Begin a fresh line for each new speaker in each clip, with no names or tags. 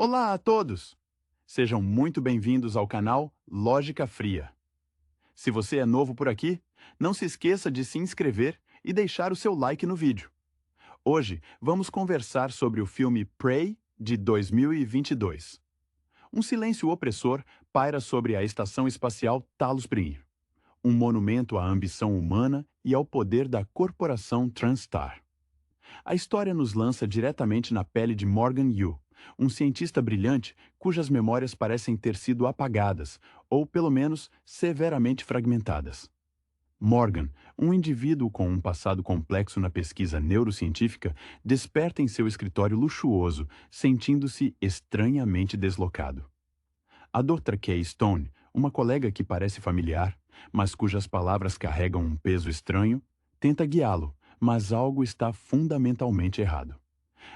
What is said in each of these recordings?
Olá a todos! Sejam muito bem-vindos ao canal Lógica Fria. Se você é novo por aqui, não se esqueça de se inscrever e deixar o seu like no vídeo. Hoje vamos conversar sobre o filme Prey de 2022. Um silêncio opressor paira sobre a estação espacial Talos Primeiro, um monumento à ambição humana e ao poder da corporação Transstar. A história nos lança diretamente na pele de Morgan Yu, um cientista brilhante cujas memórias parecem ter sido apagadas, ou pelo menos severamente fragmentadas. Morgan, um indivíduo com um passado complexo na pesquisa neurocientífica, desperta em seu escritório luxuoso, sentindo-se estranhamente deslocado. A Dra. Kay Stone, uma colega que parece familiar, mas cujas palavras carregam um peso estranho, tenta guiá-lo, mas algo está fundamentalmente errado.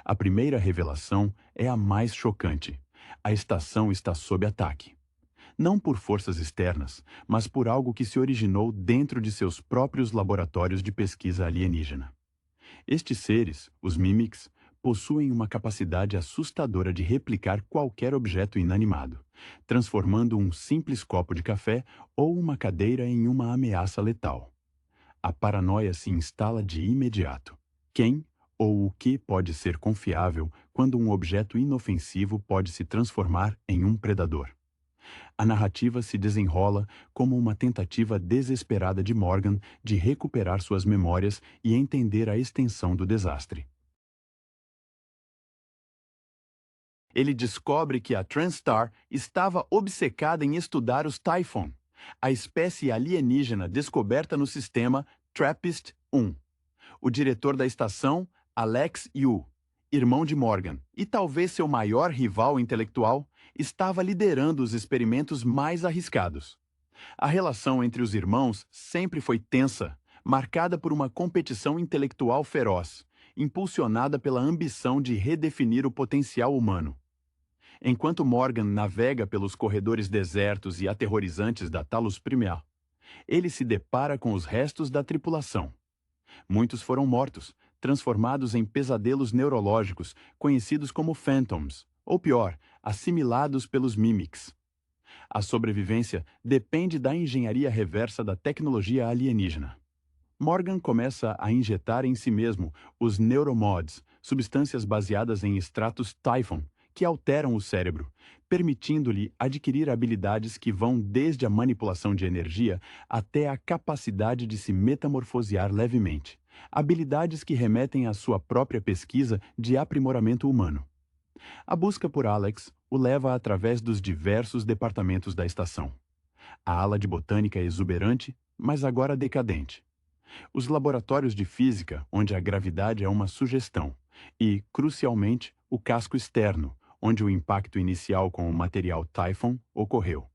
A primeira revelação é a mais chocante. A estação está sob ataque. Não por forças externas, mas por algo que se originou dentro de seus próprios laboratórios de pesquisa alienígena. Estes seres, os Mimics, possuem uma capacidade assustadora de replicar qualquer objeto inanimado, transformando um simples copo de café ou uma cadeira em uma ameaça letal. A paranoia se instala de imediato. Quem ou o que pode ser confiável quando um objeto inofensivo pode se transformar em um predador? A narrativa se desenrola como uma tentativa desesperada de Morgan de recuperar suas memórias e entender a extensão do desastre. Ele descobre que a Transstar estava obcecada em estudar os Typhon, a espécie alienígena descoberta no sistema TRAPPIST-1. O diretor da estação, Alex Yu, irmão de Morgan, e talvez seu maior rival intelectual, estava liderando os experimentos mais arriscados. A relação entre os irmãos sempre foi tensa, marcada por uma competição intelectual feroz, impulsionada pela ambição de redefinir o potencial humano. Enquanto Morgan navega pelos corredores desertos e aterrorizantes da Talos Primeiro, ele se depara com os restos da tripulação. Muitos foram mortos, transformados em pesadelos neurológicos, conhecidos como Phantoms, ou pior, assimilados pelos Mimics. A sobrevivência depende da engenharia reversa da tecnologia alienígena. Morgan começa a injetar em si mesmo os neuromods, substâncias baseadas em extratos Typhon, que alteram o cérebro, permitindo-lhe adquirir habilidades que vão desde a manipulação de energia até a capacidade de se metamorfosear levemente, habilidades que remetem à sua própria pesquisa de aprimoramento humano. A busca por Alex o leva através dos diversos departamentos da estação. A ala de botânica é exuberante, mas agora decadente. Os laboratórios de física, onde a gravidade é uma sugestão, e, crucialmente, o casco externo, onde o impacto inicial com o material Typhon ocorreu.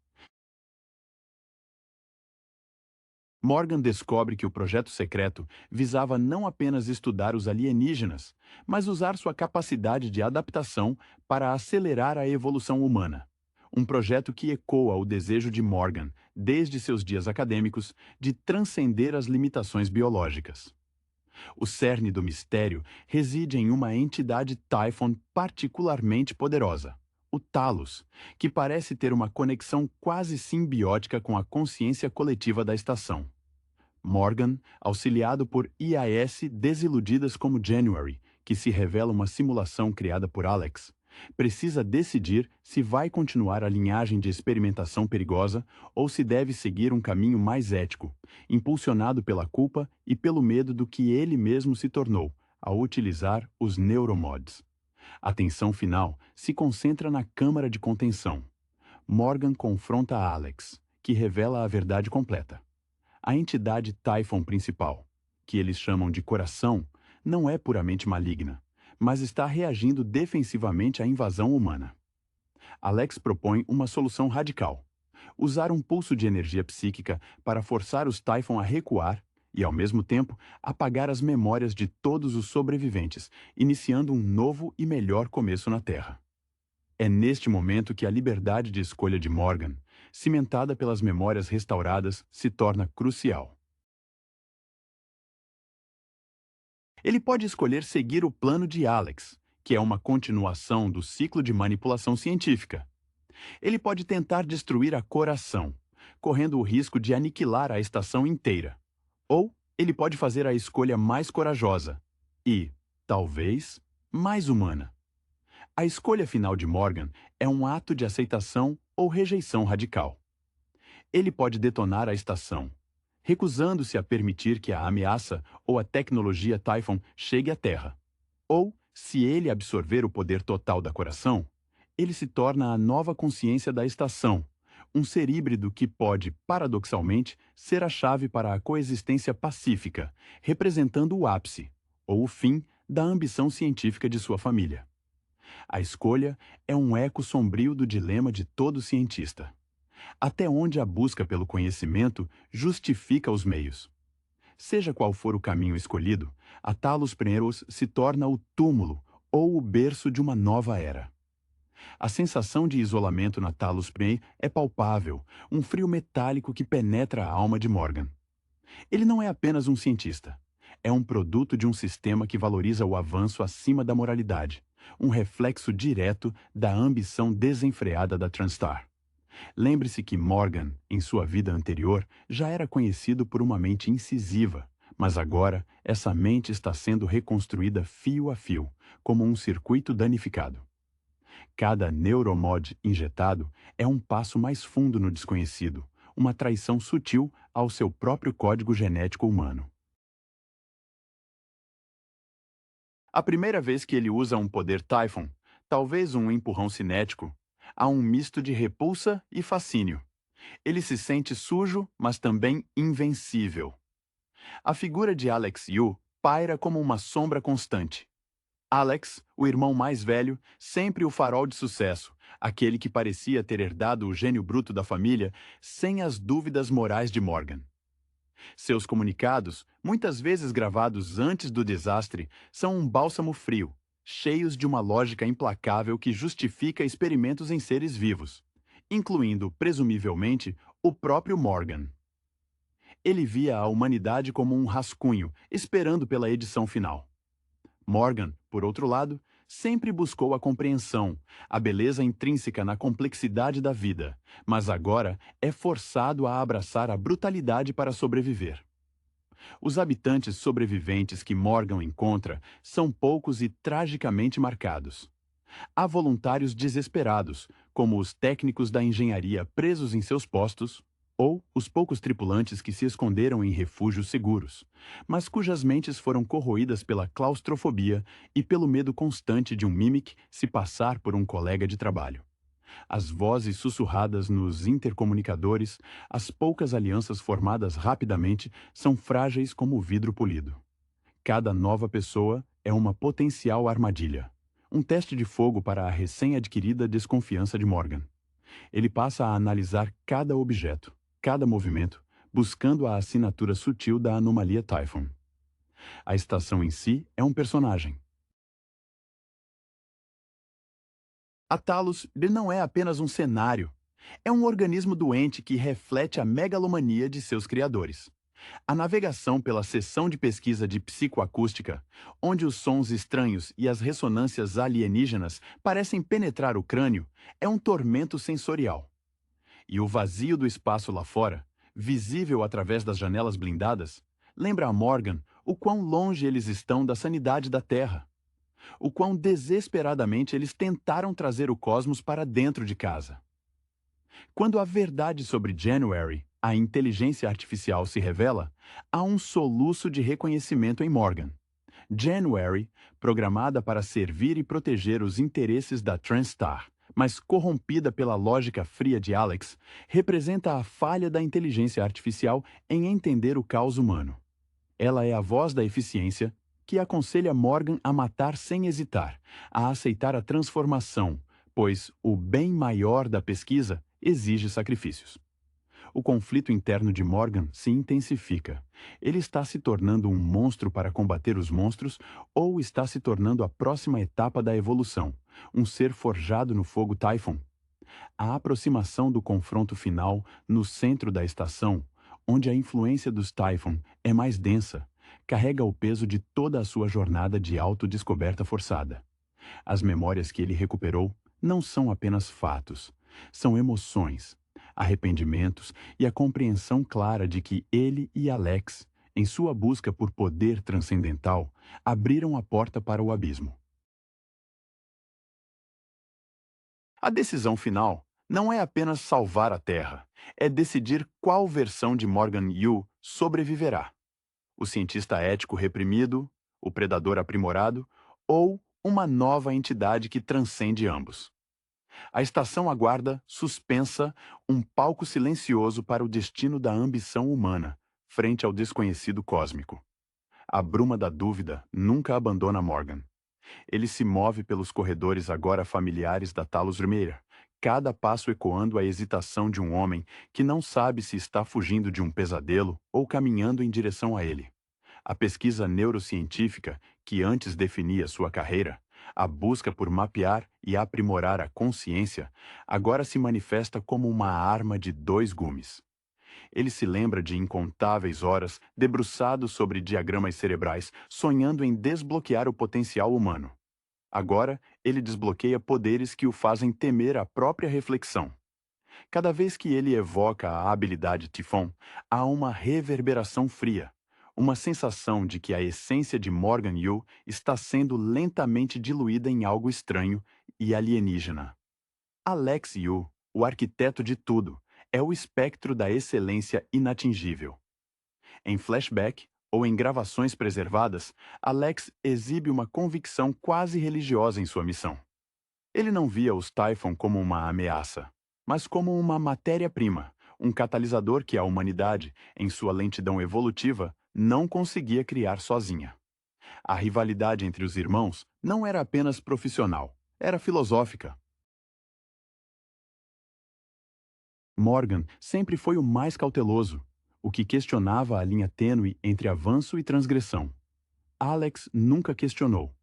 Morgan descobre que o projeto secreto visava não apenas estudar os alienígenas, mas usar sua capacidade de adaptação para acelerar a evolução humana. Um projeto que ecoa o desejo de Morgan, desde seus dias acadêmicos, de transcender as limitações biológicas. O cerne do mistério reside em uma entidade Typhon particularmente poderosa, o Talos, que parece ter uma conexão quase simbiótica com a consciência coletiva da estação. Morgan, auxiliado por IAS desiludidas como January, que se revela uma simulação criada por Alex, precisa decidir se vai continuar a linhagem de experimentação perigosa ou se deve seguir um caminho mais ético, impulsionado pela culpa e pelo medo do que ele mesmo se tornou ao utilizar os neuromods. A tensão final se concentra na câmara de contenção. Morgan confronta Alex, que revela a verdade completa. A entidade Typhon principal, que eles chamam de coração, não é puramente maligna, mas está reagindo defensivamente à invasão humana. Alex propõe uma solução radical: usar um pulso de energia psíquica para forçar os Typhon a recuar e, ao mesmo tempo, apagar as memórias de todos os sobreviventes, iniciando um novo e melhor começo na Terra. É neste momento que a liberdade de escolha de Morgan, cimentada pelas memórias restauradas, se torna crucial. Ele pode escolher seguir o plano de Alex, que é uma continuação do ciclo de manipulação científica. Ele pode tentar destruir a coração, correndo o risco de aniquilar a estação inteira. Ou ele pode fazer a escolha mais corajosa e, talvez, mais humana. A escolha final de Morgan é um ato de aceitação ou rejeição radical. Ele pode detonar a estação, recusando-se a permitir que a ameaça ou a tecnologia Typhon chegue à Terra. Ou, se ele absorver o poder total da coração, ele se torna a nova consciência da estação, um ser híbrido que pode, paradoxalmente, ser a chave para a coexistência pacífica, representando o ápice, ou o fim, da ambição científica de sua família. A escolha é um eco sombrio do dilema de todo cientista. Até onde a busca pelo conhecimento justifica os meios? Seja qual for o caminho escolhido, a Talos Premolus se torna o túmulo ou o berço de uma nova era. A sensação de isolamento na Talos Premolus é palpável, um frio metálico que penetra a alma de Morgan. Ele não é apenas um cientista. É um produto de um sistema que valoriza o avanço acima da moralidade, um reflexo direto da ambição desenfreada da Transstar. Lembre-se que Morgan, em sua vida anterior, já era conhecido por uma mente incisiva, mas agora essa mente está sendo reconstruída fio a fio, como um circuito danificado. Cada neuromod injetado é um passo mais fundo no desconhecido, uma traição sutil ao seu próprio código genético humano. A primeira vez que ele usa um poder Typhon, talvez um empurrão cinético, há um misto de repulsa e fascínio. Ele se sente sujo, mas também invencível. A figura de Alex Yu paira como uma sombra constante. Alex, o irmão mais velho, sempre o farol de sucesso, aquele que parecia ter herdado o gênio bruto da família sem as dúvidas morais de Morgan. Seus comunicados, muitas vezes gravados antes do desastre, são um bálsamo frio, cheios de uma lógica implacável que justifica experimentos em seres vivos, incluindo, presumivelmente, o próprio Morgan. Ele via a humanidade como um rascunho, esperando pela edição final. Morgan, por outro lado, sempre buscou a compreensão, a beleza intrínseca na complexidade da vida, mas agora é forçado a abraçar a brutalidade para sobreviver. Os habitantes sobreviventes que Morgan encontra são poucos e tragicamente marcados. Há voluntários desesperados, como os técnicos da engenharia presos em seus postos, ou os poucos tripulantes que se esconderam em refúgios seguros, mas cujas mentes foram corroídas pela claustrofobia e pelo medo constante de um Mimic se passar por um colega de trabalho. As vozes sussurradas nos intercomunicadores, as poucas alianças formadas rapidamente, são frágeis como o vidro polido. Cada nova pessoa é uma potencial armadilha. Um teste de fogo para a recém-adquirida desconfiança de Morgan. Ele passa a analisar cada objeto, cada movimento, buscando a assinatura sutil da anomalia Typhon. A estação em si é um personagem. A Talos não é apenas um cenário. É um organismo doente que reflete a megalomania de seus criadores. A navegação pela seção de pesquisa de psicoacústica, onde os sons estranhos e as ressonâncias alienígenas parecem penetrar o crânio, é um tormento sensorial. E o vazio do espaço lá fora, visível através das janelas blindadas, lembra a Morgan o quão longe eles estão da sanidade da Terra. O quão desesperadamente eles tentaram trazer o cosmos para dentro de casa. Quando a verdade sobre January, a inteligência artificial, se revela, há um soluço de reconhecimento em Morgan. January, programada para servir e proteger os interesses da Transstar, mas corrompida pela lógica fria de Alex, representa a falha da inteligência artificial em entender o caos humano. Ela é a voz da eficiência que aconselha Morgan a matar sem hesitar, a aceitar a transformação, pois o bem maior da pesquisa exige sacrifícios. O conflito interno de Morgan se intensifica. Ele está se tornando um monstro para combater os monstros ou está se tornando a próxima etapa da evolução, um ser forjado no fogo Typhon? A aproximação do confronto final no centro da estação, onde a influência dos Typhon é mais densa, carrega o peso de toda a sua jornada de autodescoberta forçada. As memórias que ele recuperou não são apenas fatos, são emoções, arrependimentos e a compreensão clara de que ele e Alex, em sua busca por poder transcendental, abriram a porta para o abismo. A decisão final não é apenas salvar a Terra, é decidir qual versão de Morgan Yu sobreviverá. O cientista ético reprimido, o predador aprimorado ou uma nova entidade que transcende ambos. A estação aguarda, suspensa, um palco silencioso para o destino da ambição humana, frente ao desconhecido cósmico. A bruma da dúvida nunca abandona Morgan. Ele se move pelos corredores agora familiares da Talos Vermelha, cada passo ecoando a hesitação de um homem que não sabe se está fugindo de um pesadelo ou caminhando em direção a ele. A pesquisa neurocientífica, que antes definia sua carreira, a busca por mapear e aprimorar a consciência, agora se manifesta como uma arma de dois gumes. Ele se lembra de incontáveis horas debruçado sobre diagramas cerebrais, sonhando em desbloquear o potencial humano. Agora, ele desbloqueia poderes que o fazem temer a própria reflexão. Cada vez que ele evoca a habilidade Tifon, há uma reverberação fria, uma sensação de que a essência de Morgan Yu está sendo lentamente diluída em algo estranho e alienígena. Alex Yu, o arquiteto de tudo, é o espectro da excelência inatingível. Em flashback ou em gravações preservadas, Alex exibe uma convicção quase religiosa em sua missão. Ele não via os Typhon como uma ameaça, mas como uma matéria-prima, um catalisador que a humanidade, em sua lentidão evolutiva, não conseguia criar sozinha. A rivalidade entre os irmãos não era apenas profissional, era filosófica. Morgan sempre foi o mais cauteloso, o que questionava a linha tênue entre avanço e transgressão. Alex nunca questionou.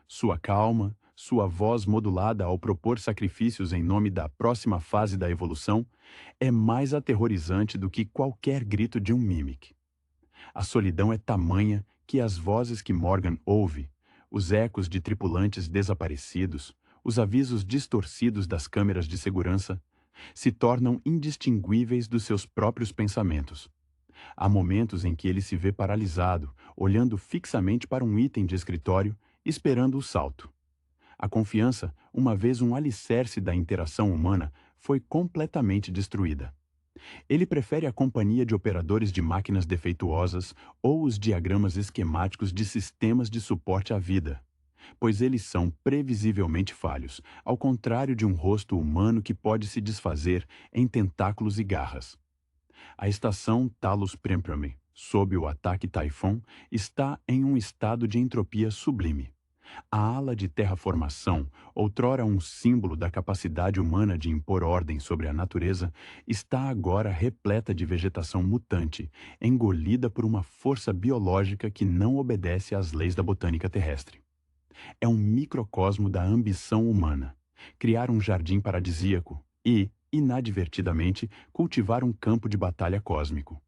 Sua calma, sua voz modulada ao propor sacrifícios em nome da próxima fase da evolução, é mais aterrorizante do que qualquer grito de um Mimic. A solidão é tamanha que as vozes que Morgan ouve, os ecos de tripulantes desaparecidos, os avisos distorcidos das câmeras de segurança, se tornam indistinguíveis dos seus próprios pensamentos. Há momentos em que ele se vê paralisado, olhando fixamente para um item de escritório, esperando o salto. A confiança, uma vez um alicerce da interação humana, foi completamente destruída. Ele prefere a companhia de operadores de máquinas defeituosas ou os diagramas esquemáticos de sistemas de suporte à vida, pois eles são previsivelmente falhos, ao contrário de um rosto humano que pode se desfazer em tentáculos e garras. A estação Talos Prempeh, sob o ataque Typhon, está em um estado de entropia sublime. A ala de terraformação, outrora um símbolo da capacidade humana de impor ordem sobre a natureza, está agora repleta de vegetação mutante, engolida por uma força biológica que não obedece às leis da botânica terrestre. É um microcosmo da ambição humana. Criar um jardim paradisíaco e, inadvertidamente, cultivar um campo de batalha cósmico.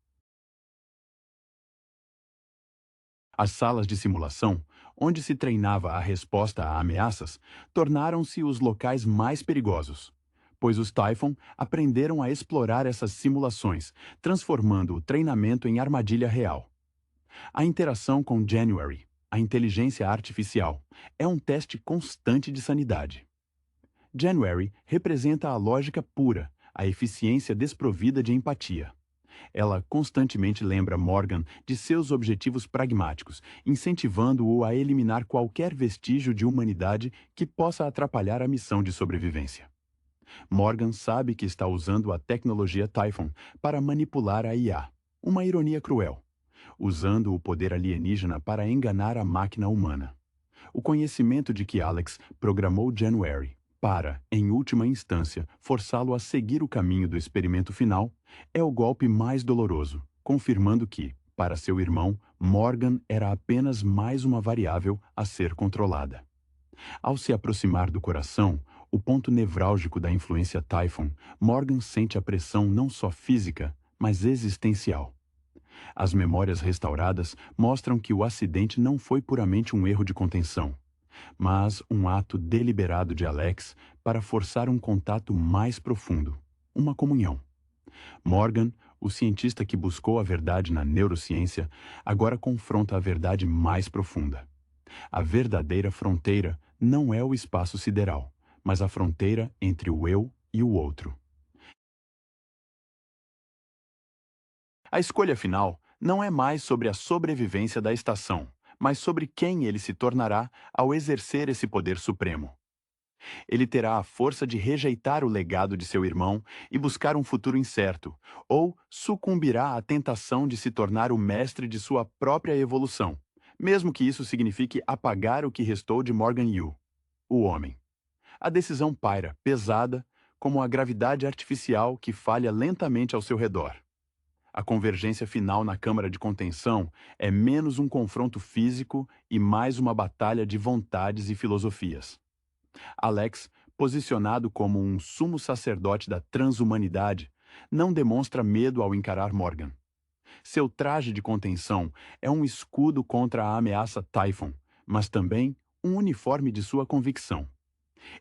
As salas de simulação, onde se treinava a resposta a ameaças, tornaram-se os locais mais perigosos, pois os Typhon aprenderam a explorar essas simulações, transformando o treinamento em armadilha real. A interação com January, a inteligência artificial, é um teste constante de sanidade. January representa a lógica pura, a eficiência desprovida de empatia. Ela constantemente lembra Morgan de seus objetivos pragmáticos, incentivando-o a eliminar qualquer vestígio de humanidade que possa atrapalhar a missão de sobrevivência. Morgan sabe que está usando a tecnologia Typhon para manipular a IA, uma ironia cruel, usando o poder alienígena para enganar a máquina humana. O conhecimento de que Alex programou January para, em última instância, forçá-lo a seguir o caminho do experimento final, é o golpe mais doloroso, confirmando que, para seu irmão, Morgan era apenas mais uma variável a ser controlada. Ao se aproximar do coração, o ponto nevrálgico da influência Typhon, Morgan sente a pressão não só física, mas existencial. As memórias restauradas mostram que o acidente não foi puramente um erro de contenção. mas um ato deliberado de Alex para forçar um contato mais profundo, uma comunhão. Morgan, o cientista que buscou a verdade na neurociência, agora confronta a verdade mais profunda. A verdadeira fronteira não é o espaço sideral, mas a fronteira entre o eu e o outro. A escolha final não é mais sobre a sobrevivência da estação, mas sobre quem ele se tornará ao exercer esse poder supremo. Ele terá a força de rejeitar o legado de seu irmão e buscar um futuro incerto, ou sucumbirá à tentação de se tornar o mestre de sua própria evolução, mesmo que isso signifique apagar o que restou de Morgan Yu, o homem. A decisão paira, pesada, como a gravidade artificial que falha lentamente ao seu redor. A convergência final na câmara de contenção é menos um confronto físico e mais uma batalha de vontades e filosofias. Alex, posicionado como um sumo sacerdote da transhumanidade, não demonstra medo ao encarar Morgan. Seu traje de contenção é um escudo contra a ameaça Typhon, mas também um uniforme de sua convicção.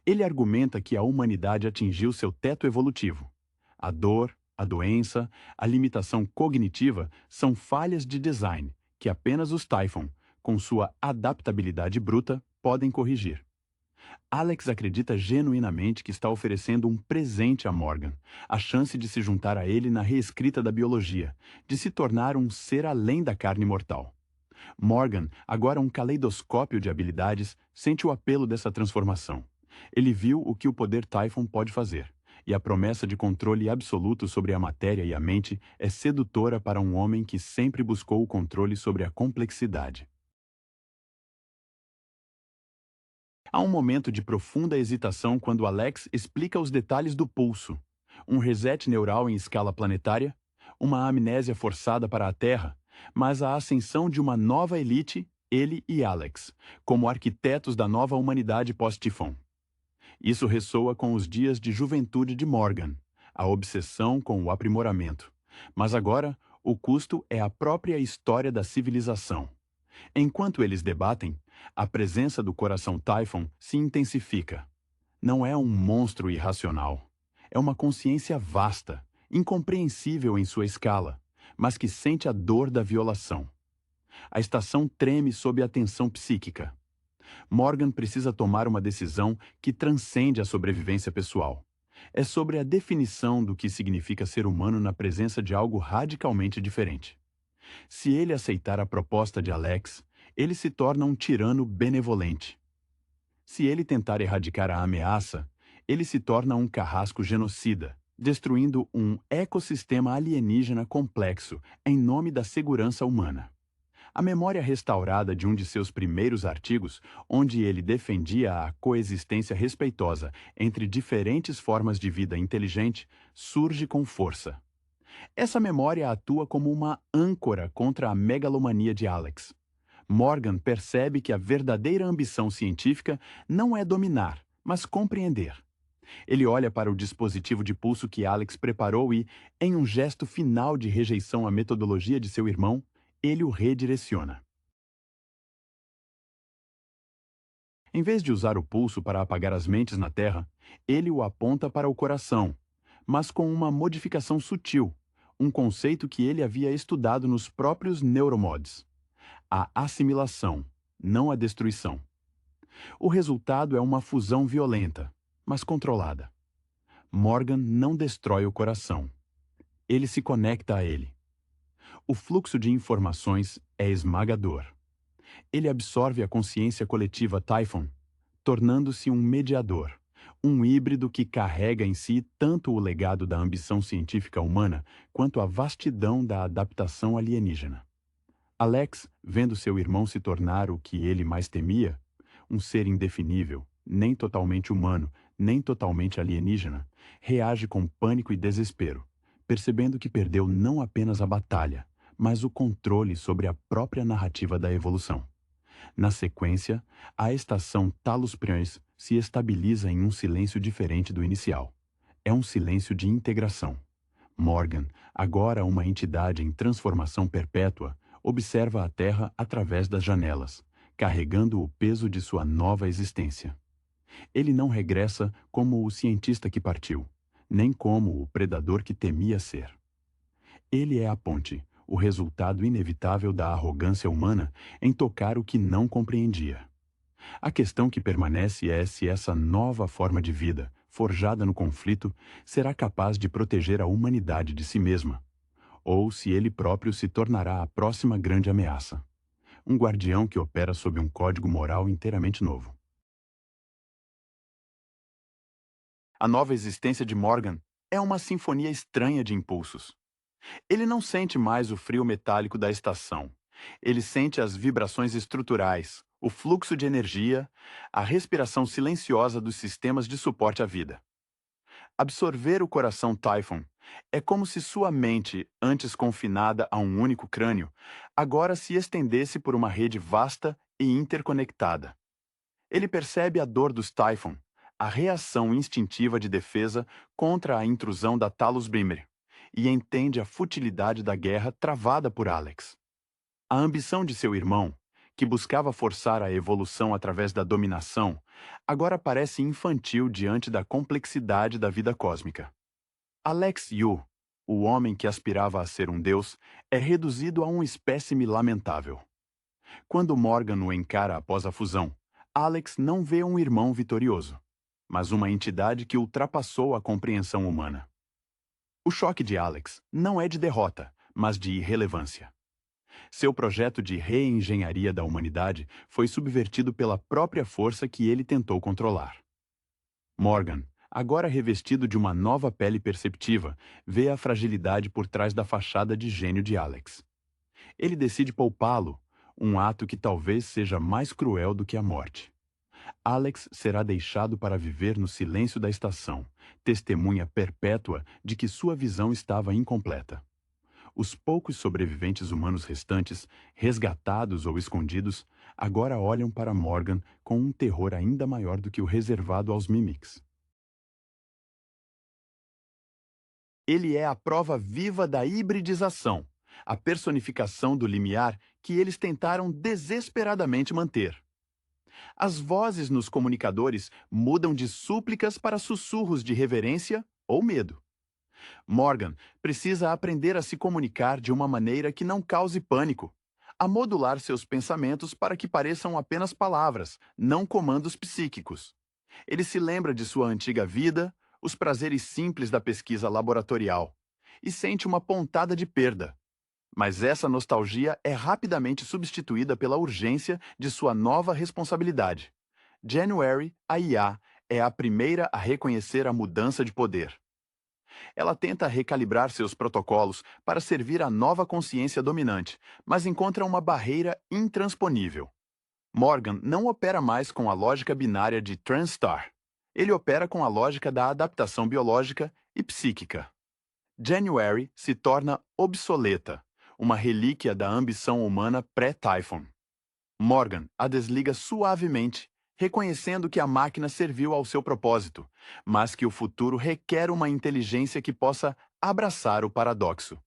Ele argumenta que a humanidade atingiu seu teto evolutivo. A dor, a doença, a limitação cognitiva são falhas de design que apenas os Typhon, com sua adaptabilidade bruta, podem corrigir. Alex acredita genuinamente que está oferecendo um presente a Morgan, a chance de se juntar a ele na reescrita da biologia, de se tornar um ser além da carne mortal. Morgan, agora um caleidoscópio de habilidades, sente o apelo dessa transformação. Ele viu o que o poder Typhon pode fazer, e a promessa de controle absoluto sobre a matéria e a mente é sedutora para um homem que sempre buscou o controle sobre a complexidade. Há um momento de profunda hesitação quando Alex explica os detalhes do pulso. Um reset neural em escala planetária, uma amnésia forçada para a Terra, mas a ascensão de uma nova elite, ele e Alex, como arquitetos da nova humanidade pós-Tifon. Isso ressoa com os dias de juventude de Morgan, a obsessão com o aprimoramento. Mas agora, o custo é a própria história da civilização. Enquanto eles debatem, a presença do coração Typhon se intensifica. Não é um monstro irracional. É uma consciência vasta, incompreensível em sua escala, mas que sente a dor da violação. A estação treme sob a tensão psíquica. Morgan precisa tomar uma decisão que transcende a sobrevivência pessoal. É sobre a definição do que significa ser humano na presença de algo radicalmente diferente. Se ele aceitar a proposta de Alex, ele se torna um tirano benevolente. Se ele tentar erradicar a ameaça, ele se torna um carrasco genocida, destruindo um ecossistema alienígena complexo em nome da segurança humana. A memória restaurada de um de seus primeiros artigos, onde ele defendia a coexistência respeitosa entre diferentes formas de vida inteligente, surge com força. Essa memória atua como uma âncora contra a megalomania de Alex. Morgan percebe que a verdadeira ambição científica não é dominar, mas compreender. Ele olha para o dispositivo de pulso que Alex preparou e, em um gesto final de rejeição à metodologia de seu irmão, ele o redireciona. Em vez de usar o pulso para apagar as mentes na Terra, ele o aponta para o coração, mas com uma modificação sutil, um conceito que ele havia estudado nos próprios neuromods: a assimilação, não a destruição. O resultado é uma fusão violenta, mas controlada. Morgan não destrói o coração. Ele se conecta a ele. O fluxo de informações é esmagador. Ele absorve a consciência coletiva Typhon, tornando-se um mediador, um híbrido que carrega em si tanto o legado da ambição científica humana quanto a vastidão da adaptação alienígena. Alex, vendo seu irmão se tornar o que ele mais temia, um ser indefinível, nem totalmente humano, nem totalmente alienígena, reage com pânico e desespero, percebendo que perdeu não apenas a batalha, mas o controle sobre a própria narrativa da evolução. Na sequência, a estação Talos Priões se estabiliza em um silêncio diferente do inicial. É um silêncio de integração. Morgan, agora uma entidade em transformação perpétua, observa a Terra através das janelas, carregando o peso de sua nova existência. Ele não regressa como o cientista que partiu, nem como o predador que temia ser. Ele é a ponte, o resultado inevitável da arrogância humana em tocar o que não compreendia. A questão que permanece é se essa nova forma de vida, forjada no conflito, será capaz de proteger a humanidade de si mesma, ou se ele próprio se tornará a próxima grande ameaça. Um guardião que opera sob um código moral inteiramente novo. A nova existência de Morgan é uma sinfonia estranha de impulsos. Ele não sente mais o frio metálico da estação. Ele sente as vibrações estruturais, o fluxo de energia, a respiração silenciosa dos sistemas de suporte à vida. Absorver o coração Typhon é como se sua mente, antes confinada a um único crânio, agora se estendesse por uma rede vasta e interconectada. Ele percebe a dor dos Typhon, a reação instintiva de defesa contra a intrusão da Talos Brimmer, e entende a futilidade da guerra travada por Alex. A ambição de seu irmão, que buscava forçar a evolução através da dominação, agora parece infantil diante da complexidade da vida cósmica. Alex Yu, o homem que aspirava a ser um deus, é reduzido a um espécime lamentável. Quando Morgan o encara após a fusão, Alex não vê um irmão vitorioso, mas uma entidade que ultrapassou a compreensão humana. O choque de Alex não é de derrota, mas de irrelevância. Seu projeto de reengenharia da humanidade foi subvertido pela própria força que ele tentou controlar. Morgan, agora revestido de uma nova pele perceptiva, vê a fragilidade por trás da fachada de gênio de Alex. Ele decide poupá-lo, um ato que talvez seja mais cruel do que a morte. Alex será deixado para viver no silêncio da estação, testemunha perpétua de que sua visão estava incompleta. Os poucos sobreviventes humanos restantes, resgatados ou escondidos, agora olham para Morgan com um terror ainda maior do que o reservado aos Mimics. Ele é a prova viva da hibridização, a personificação do limiar que eles tentaram desesperadamente manter. As vozes nos comunicadores mudam de súplicas para sussurros de reverência ou medo. Morgan precisa aprender a se comunicar de uma maneira que não cause pânico, a modular seus pensamentos para que pareçam apenas palavras, não comandos psíquicos. Ele se lembra de sua antiga vida, os prazeres simples da pesquisa laboratorial, e sente uma pontada de perda. Mas essa nostalgia é rapidamente substituída pela urgência de sua nova responsabilidade. January, a IA, é a primeira a reconhecer a mudança de poder. Ela tenta recalibrar seus protocolos para servir à nova consciência dominante, mas encontra uma barreira intransponível. Morgan não opera mais com a lógica binária de Transstar. Ele opera com a lógica da adaptação biológica e psíquica. January se torna obsoleta, uma relíquia da ambição humana pré-Typhon. Morgan a desliga suavemente, reconhecendo que a máquina serviu ao seu propósito, mas que o futuro requer uma inteligência que possa abraçar o paradoxo.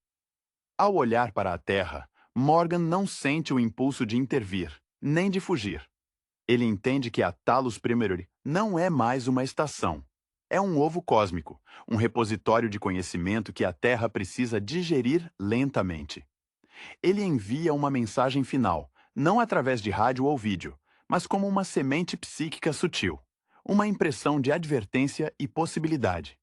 Ao olhar para a Terra, Morgan não sente o impulso de intervir, nem de fugir. Ele entende que a Talos Primary não é mais uma estação. É um ovo cósmico, um repositório de conhecimento que a Terra precisa digerir lentamente. Ele envia uma mensagem final, não através de rádio ou vídeo, mas como uma semente psíquica sutil, uma impressão de advertência e possibilidade.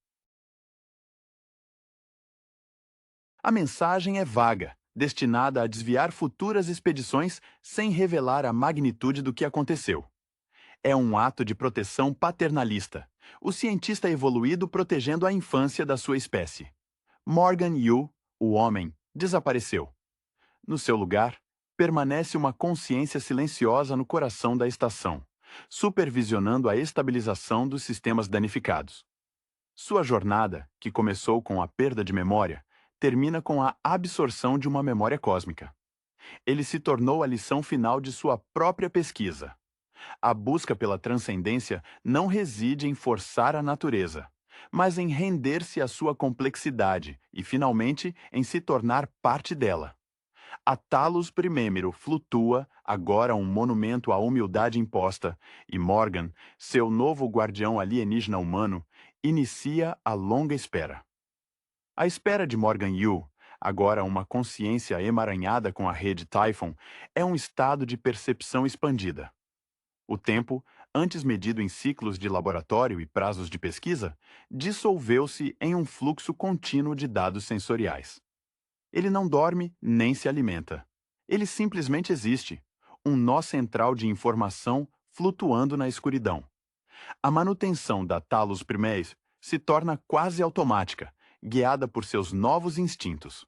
A mensagem é vaga, destinada a desviar futuras expedições sem revelar a magnitude do que aconteceu. É um ato de proteção paternalista, o cientista evoluído protegendo a infância da sua espécie. Morgan Yu, o homem, desapareceu. No seu lugar, permanece uma consciência silenciosa no coração da estação, supervisionando a estabilização dos sistemas danificados. Sua jornada, que começou com a perda de memória, termina com a absorção de uma memória cósmica. Ele se tornou a lição final de sua própria pesquisa. A busca pela transcendência não reside em forçar a natureza, mas em render-se à sua complexidade e, finalmente, em se tornar parte dela. A Talos Primêmero flutua, agora um monumento à humildade imposta, e Morgan, seu novo guardião alienígena humano, inicia a longa espera. A espera de Morgan Yu, agora uma consciência emaranhada com a rede Typhon, é um estado de percepção expandida. O tempo, antes medido em ciclos de laboratório e prazos de pesquisa, dissolveu-se em um fluxo contínuo de dados sensoriais. Ele não dorme nem se alimenta. Ele simplesmente existe, um nó central de informação flutuando na escuridão. A manutenção da Talos Primeis se torna quase automática, guiada por seus novos instintos.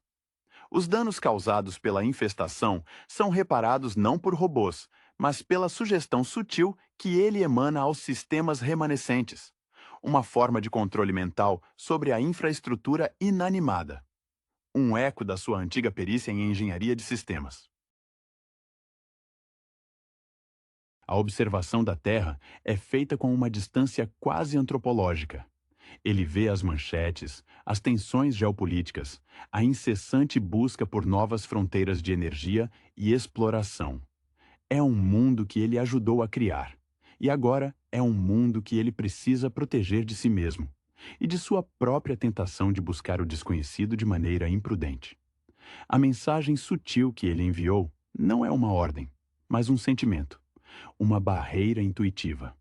Os danos causados pela infestação são reparados não por robôs, mas pela sugestão sutil que ele emana aos sistemas remanescentes, uma forma de controle mental sobre a infraestrutura inanimada, um eco da sua antiga perícia em engenharia de sistemas. A observação da Terra é feita com uma distância quase antropológica. Ele vê as manchetes, as tensões geopolíticas, a incessante busca por novas fronteiras de energia e exploração. É um mundo que ele ajudou a criar. E agora é um mundo que ele precisa proteger de si mesmo e de sua própria tentação de buscar o desconhecido de maneira imprudente. A mensagem sutil que ele enviou não é uma ordem, mas um sentimento, uma barreira intuitiva.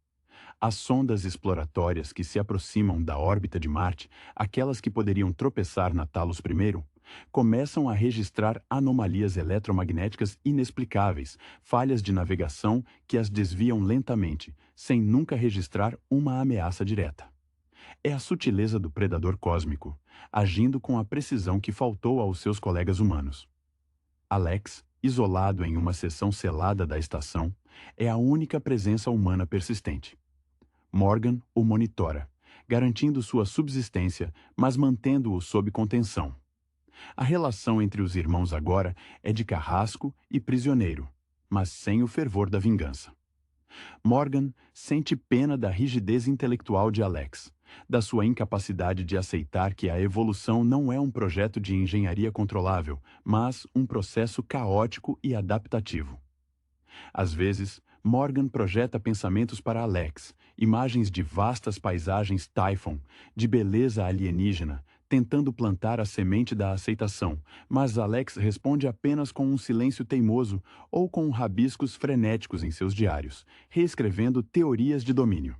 As sondas exploratórias que se aproximam da órbita de Marte, aquelas que poderiam tropeçar na Talos I, começam a registrar anomalias eletromagnéticas inexplicáveis, falhas de navegação que as desviam lentamente, sem nunca registrar uma ameaça direta. É a sutileza do predador cósmico, agindo com a precisão que faltou aos seus colegas humanos. Alex, isolado em uma seção selada da estação, é a única presença humana persistente. Morgan o monitora, garantindo sua subsistência, mas mantendo-o sob contenção. A relação entre os irmãos agora é de carrasco e prisioneiro, mas sem o fervor da vingança. Morgan sente pena da rigidez intelectual de Alex, da sua incapacidade de aceitar que a evolução não é um projeto de engenharia controlável, mas um processo caótico e adaptativo. Às vezes, Morgan projeta pensamentos para Alex, imagens de vastas paisagens Typhon, de beleza alienígena, tentando plantar a semente da aceitação, mas Alex responde apenas com um silêncio teimoso ou com rabiscos frenéticos em seus diários, reescrevendo teorias de domínio.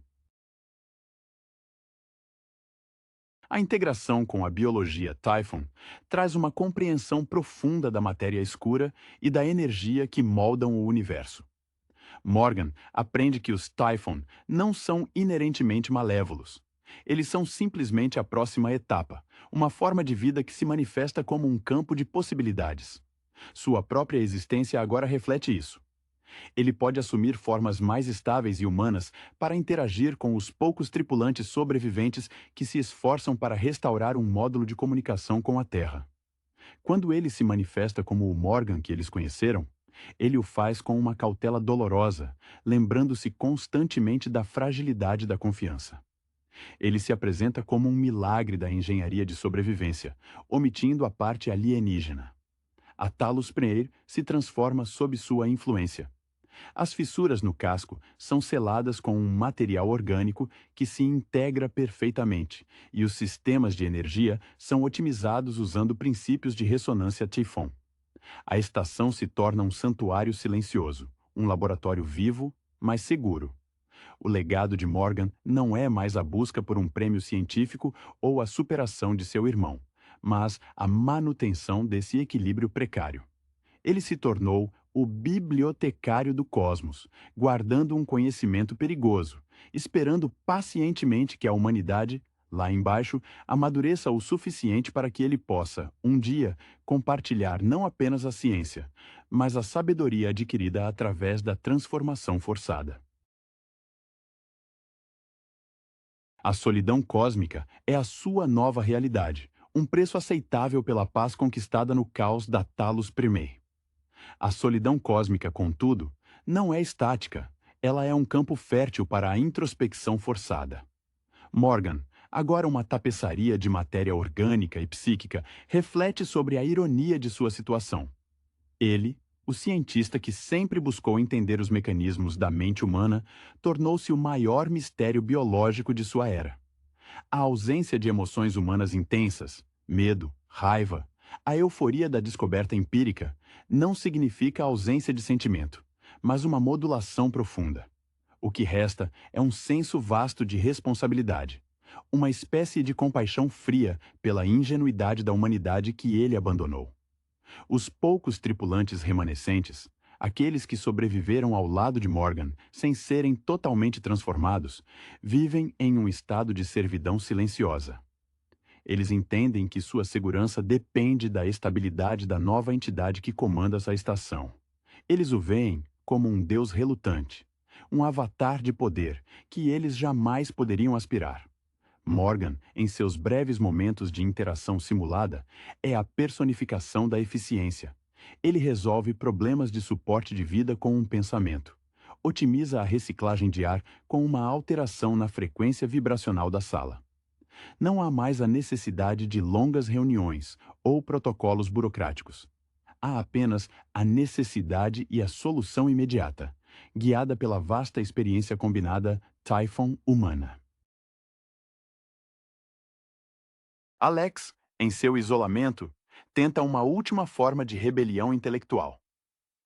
A integração com a biologia Typhon traz uma compreensão profunda da matéria escura e da energia que moldam o universo. Morgan aprende que os Typhon não são inerentemente malévolos. Eles são simplesmente a próxima etapa, uma forma de vida que se manifesta como um campo de possibilidades. Sua própria existência agora reflete isso. Ele pode assumir formas mais estáveis e humanas para interagir com os poucos tripulantes sobreviventes que se esforçam para restaurar um módulo de comunicação com a Terra. Quando ele se manifesta como o Morgan que eles conheceram, ele o faz com uma cautela dolorosa, lembrando-se constantemente da fragilidade da confiança. Ele se apresenta como um milagre da engenharia de sobrevivência, omitindo a parte alienígena. A Talos Preir se transforma sob sua influência. As fissuras no casco são seladas com um material orgânico que se integra perfeitamente, e os sistemas de energia são otimizados usando princípios de ressonância Typhon. A estação se torna um santuário silencioso, um laboratório vivo, mas seguro. O legado de Morgan não é mais a busca por um prêmio científico ou a superação de seu irmão, mas a manutenção desse equilíbrio precário. Ele se tornou o bibliotecário do cosmos, guardando um conhecimento perigoso, esperando pacientemente que a humanidade, lá embaixo, amadureça o suficiente para que ele possa, um dia, compartilhar não apenas a ciência, mas a sabedoria adquirida através da transformação forçada. A solidão cósmica é a sua nova realidade, um preço aceitável pela paz conquistada no caos da Talos I. A solidão cósmica, contudo, não é estática, ela é um campo fértil para a introspecção forçada. Morgan, agora uma tapeçaria de matéria orgânica e psíquica, reflete sobre a ironia de sua situação. Ele, o cientista que sempre buscou entender os mecanismos da mente humana, tornou-se o maior mistério biológico de sua era. A ausência de emoções humanas intensas, medo, raiva, a euforia da descoberta empírica, não significa ausência de sentimento, mas uma modulação profunda. O que resta é um senso vasto de responsabilidade, uma espécie de compaixão fria pela ingenuidade da humanidade que ele abandonou. Os poucos tripulantes remanescentes, aqueles que sobreviveram ao lado de Morgan sem serem totalmente transformados, vivem em um estado de servidão silenciosa. Eles entendem que sua segurança depende da estabilidade da nova entidade que comanda essa estação. Eles o veem como um deus relutante, um avatar de poder que eles jamais poderiam aspirar. Morgan, em seus breves momentos de interação simulada, é a personificação da eficiência. Ele resolve problemas de suporte de vida com um pensamento. Otimiza a reciclagem de ar com uma alteração na frequência vibracional da sala. Não há mais a necessidade de longas reuniões ou protocolos burocráticos. Há apenas a necessidade e a solução imediata, guiada pela vasta experiência combinada Typhon humana. Alex, em seu isolamento, tenta uma última forma de rebelião intelectual.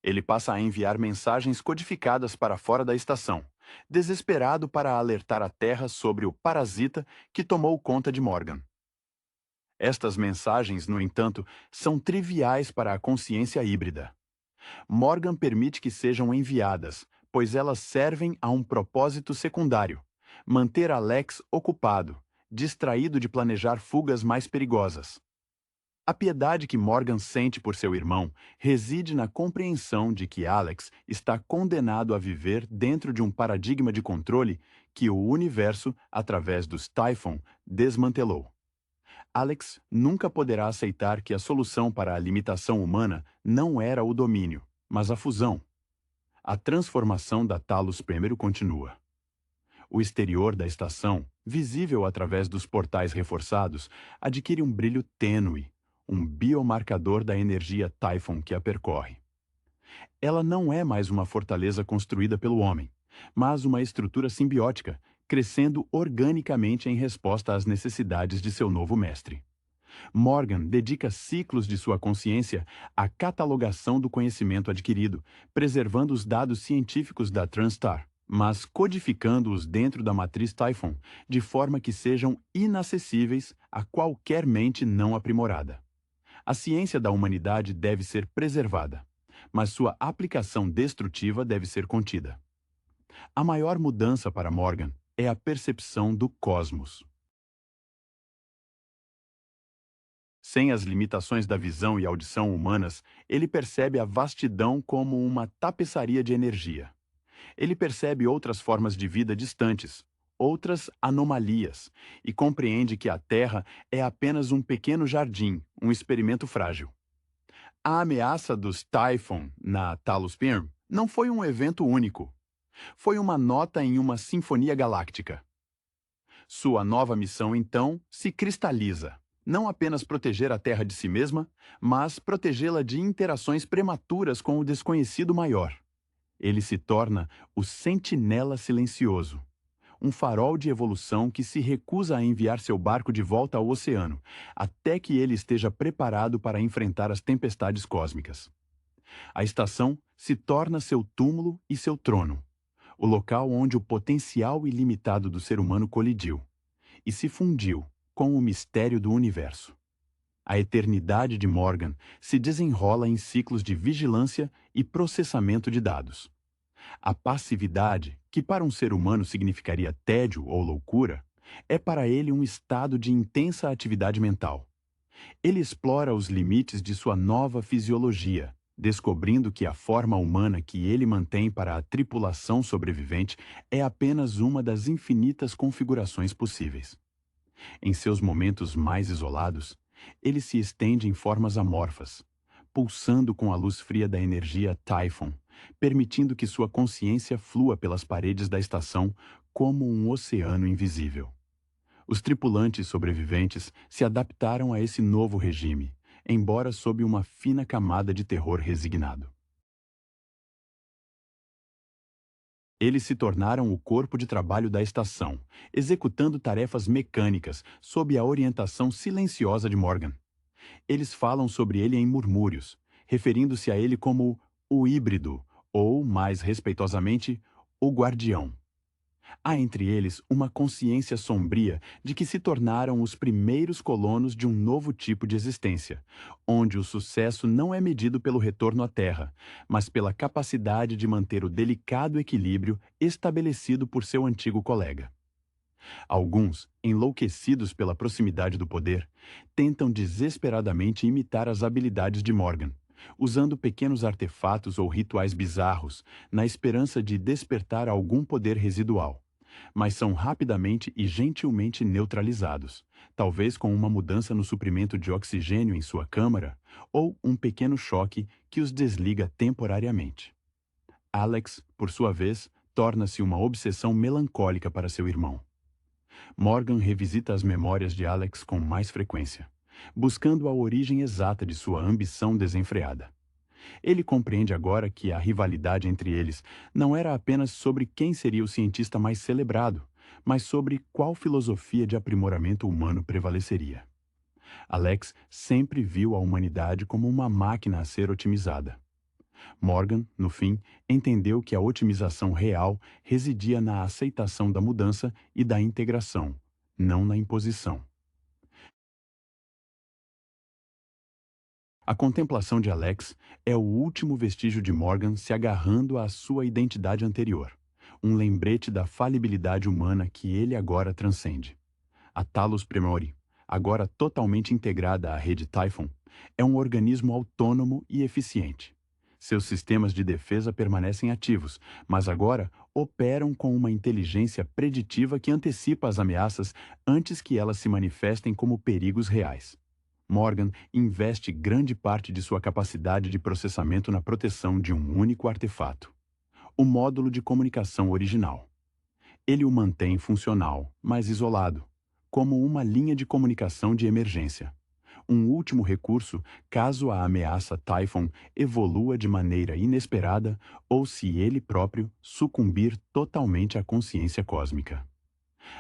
Ele passa a enviar mensagens codificadas para fora da estação, desesperado para alertar a Terra sobre o parasita que tomou conta de Morgan. Estas mensagens, no entanto, são triviais para a consciência híbrida. Morgan permite que sejam enviadas, pois elas servem a um propósito secundário: manter Alex ocupado, distraído de planejar fugas mais perigosas. A piedade que Morgan sente por seu irmão reside na compreensão de que Alex está condenado a viver dentro de um paradigma de controle que o universo, através dos Typhon, desmantelou. Alex nunca poderá aceitar que a solução para a limitação humana não era o domínio, mas a fusão. A transformação da Talos Primeiro continua. O exterior da estação, visível através dos portais reforçados, adquire um brilho tênue, um biomarcador da energia Typhon que a percorre. Ela não é mais uma fortaleza construída pelo homem, mas uma estrutura simbiótica, crescendo organicamente em resposta às necessidades de seu novo mestre. Morgan dedica ciclos de sua consciência à catalogação do conhecimento adquirido, preservando os dados científicos da Transstar, mas codificando-os dentro da matriz Typhon, de forma que sejam inacessíveis a qualquer mente não aprimorada. A ciência da humanidade deve ser preservada, mas sua aplicação destrutiva deve ser contida. A maior mudança para Morgan é a percepção do cosmos. Sem as limitações da visão e audição humanas, ele percebe a vastidão como uma tapeçaria de energia. Ele percebe outras formas de vida distantes, outras anomalias, e compreende que a Terra é apenas um pequeno jardim, um experimento frágil. A ameaça dos Typhon na Talos Pirm não foi um evento único. Foi uma nota em uma sinfonia galáctica. Sua nova missão, então, se cristaliza. Não apenas proteger a Terra de si mesma, mas protegê-la de interações prematuras com o desconhecido maior. Ele se torna o sentinela silencioso, um farol de evolução que se recusa a enviar seu barco de volta ao oceano, até que ele esteja preparado para enfrentar as tempestades cósmicas. A estação se torna seu túmulo e seu trono, o local onde o potencial ilimitado do ser humano colidiu e se fundiu com o mistério do universo. A eternidade de Morgan se desenrola em ciclos de vigilância e processamento de dados. A passividade, que para um ser humano significaria tédio ou loucura, é para ele um estado de intensa atividade mental. Ele explora os limites de sua nova fisiologia, descobrindo que a forma humana que ele mantém para a tripulação sobrevivente é apenas uma das infinitas configurações possíveis. Em seus momentos mais isolados, ele se estende em formas amorfas, pulsando com a luz fria da energia Typhon, permitindo que sua consciência flua pelas paredes da estação como um oceano invisível. Os tripulantes sobreviventes se adaptaram a esse novo regime, embora sob uma fina camada de terror resignado. Eles se tornaram o corpo de trabalho da estação, executando tarefas mecânicas sob a orientação silenciosa de Morgan. Eles falam sobre ele em murmúrios, referindo-se a ele como o híbrido, ou, mais respeitosamente, o guardião. Há entre eles uma consciência sombria de que se tornaram os primeiros colonos de um novo tipo de existência, onde o sucesso não é medido pelo retorno à Terra, mas pela capacidade de manter o delicado equilíbrio estabelecido por seu antigo colega. Alguns, enlouquecidos pela proximidade do poder, tentam desesperadamente imitar as habilidades de Morgan, usando pequenos artefatos ou rituais bizarros, na esperança de despertar algum poder residual. Mas são rapidamente e gentilmente neutralizados, talvez com uma mudança no suprimento de oxigênio em sua câmara ou um pequeno choque que os desliga temporariamente. Alex, por sua vez, torna-se uma obsessão melancólica para seu irmão. Morgan revisita as memórias de Alex com mais frequência, buscando a origem exata de sua ambição desenfreada. Ele compreende agora que a rivalidade entre eles não era apenas sobre quem seria o cientista mais celebrado, mas sobre qual filosofia de aprimoramento humano prevaleceria. Alex sempre viu a humanidade como uma máquina a ser otimizada. Morgan, no fim, entendeu que a otimização real residia na aceitação da mudança e da integração, não na imposição. A contemplação de Alex é o último vestígio de Morgan se agarrando à sua identidade anterior, um lembrete da falibilidade humana que ele agora transcende. A Talos Primori, agora totalmente integrada à rede Typhon, é um organismo autônomo e eficiente. Seus sistemas de defesa permanecem ativos, mas agora operam com uma inteligência preditiva que antecipa as ameaças antes que elas se manifestem como perigos reais. Morgan investe grande parte de sua capacidade de processamento na proteção de um único artefato: o módulo de comunicação original. Ele o mantém funcional, mas isolado, como uma linha de comunicação de emergência. Um último recurso caso a ameaça Typhon evolua de maneira inesperada ou se ele próprio sucumbir totalmente à consciência cósmica.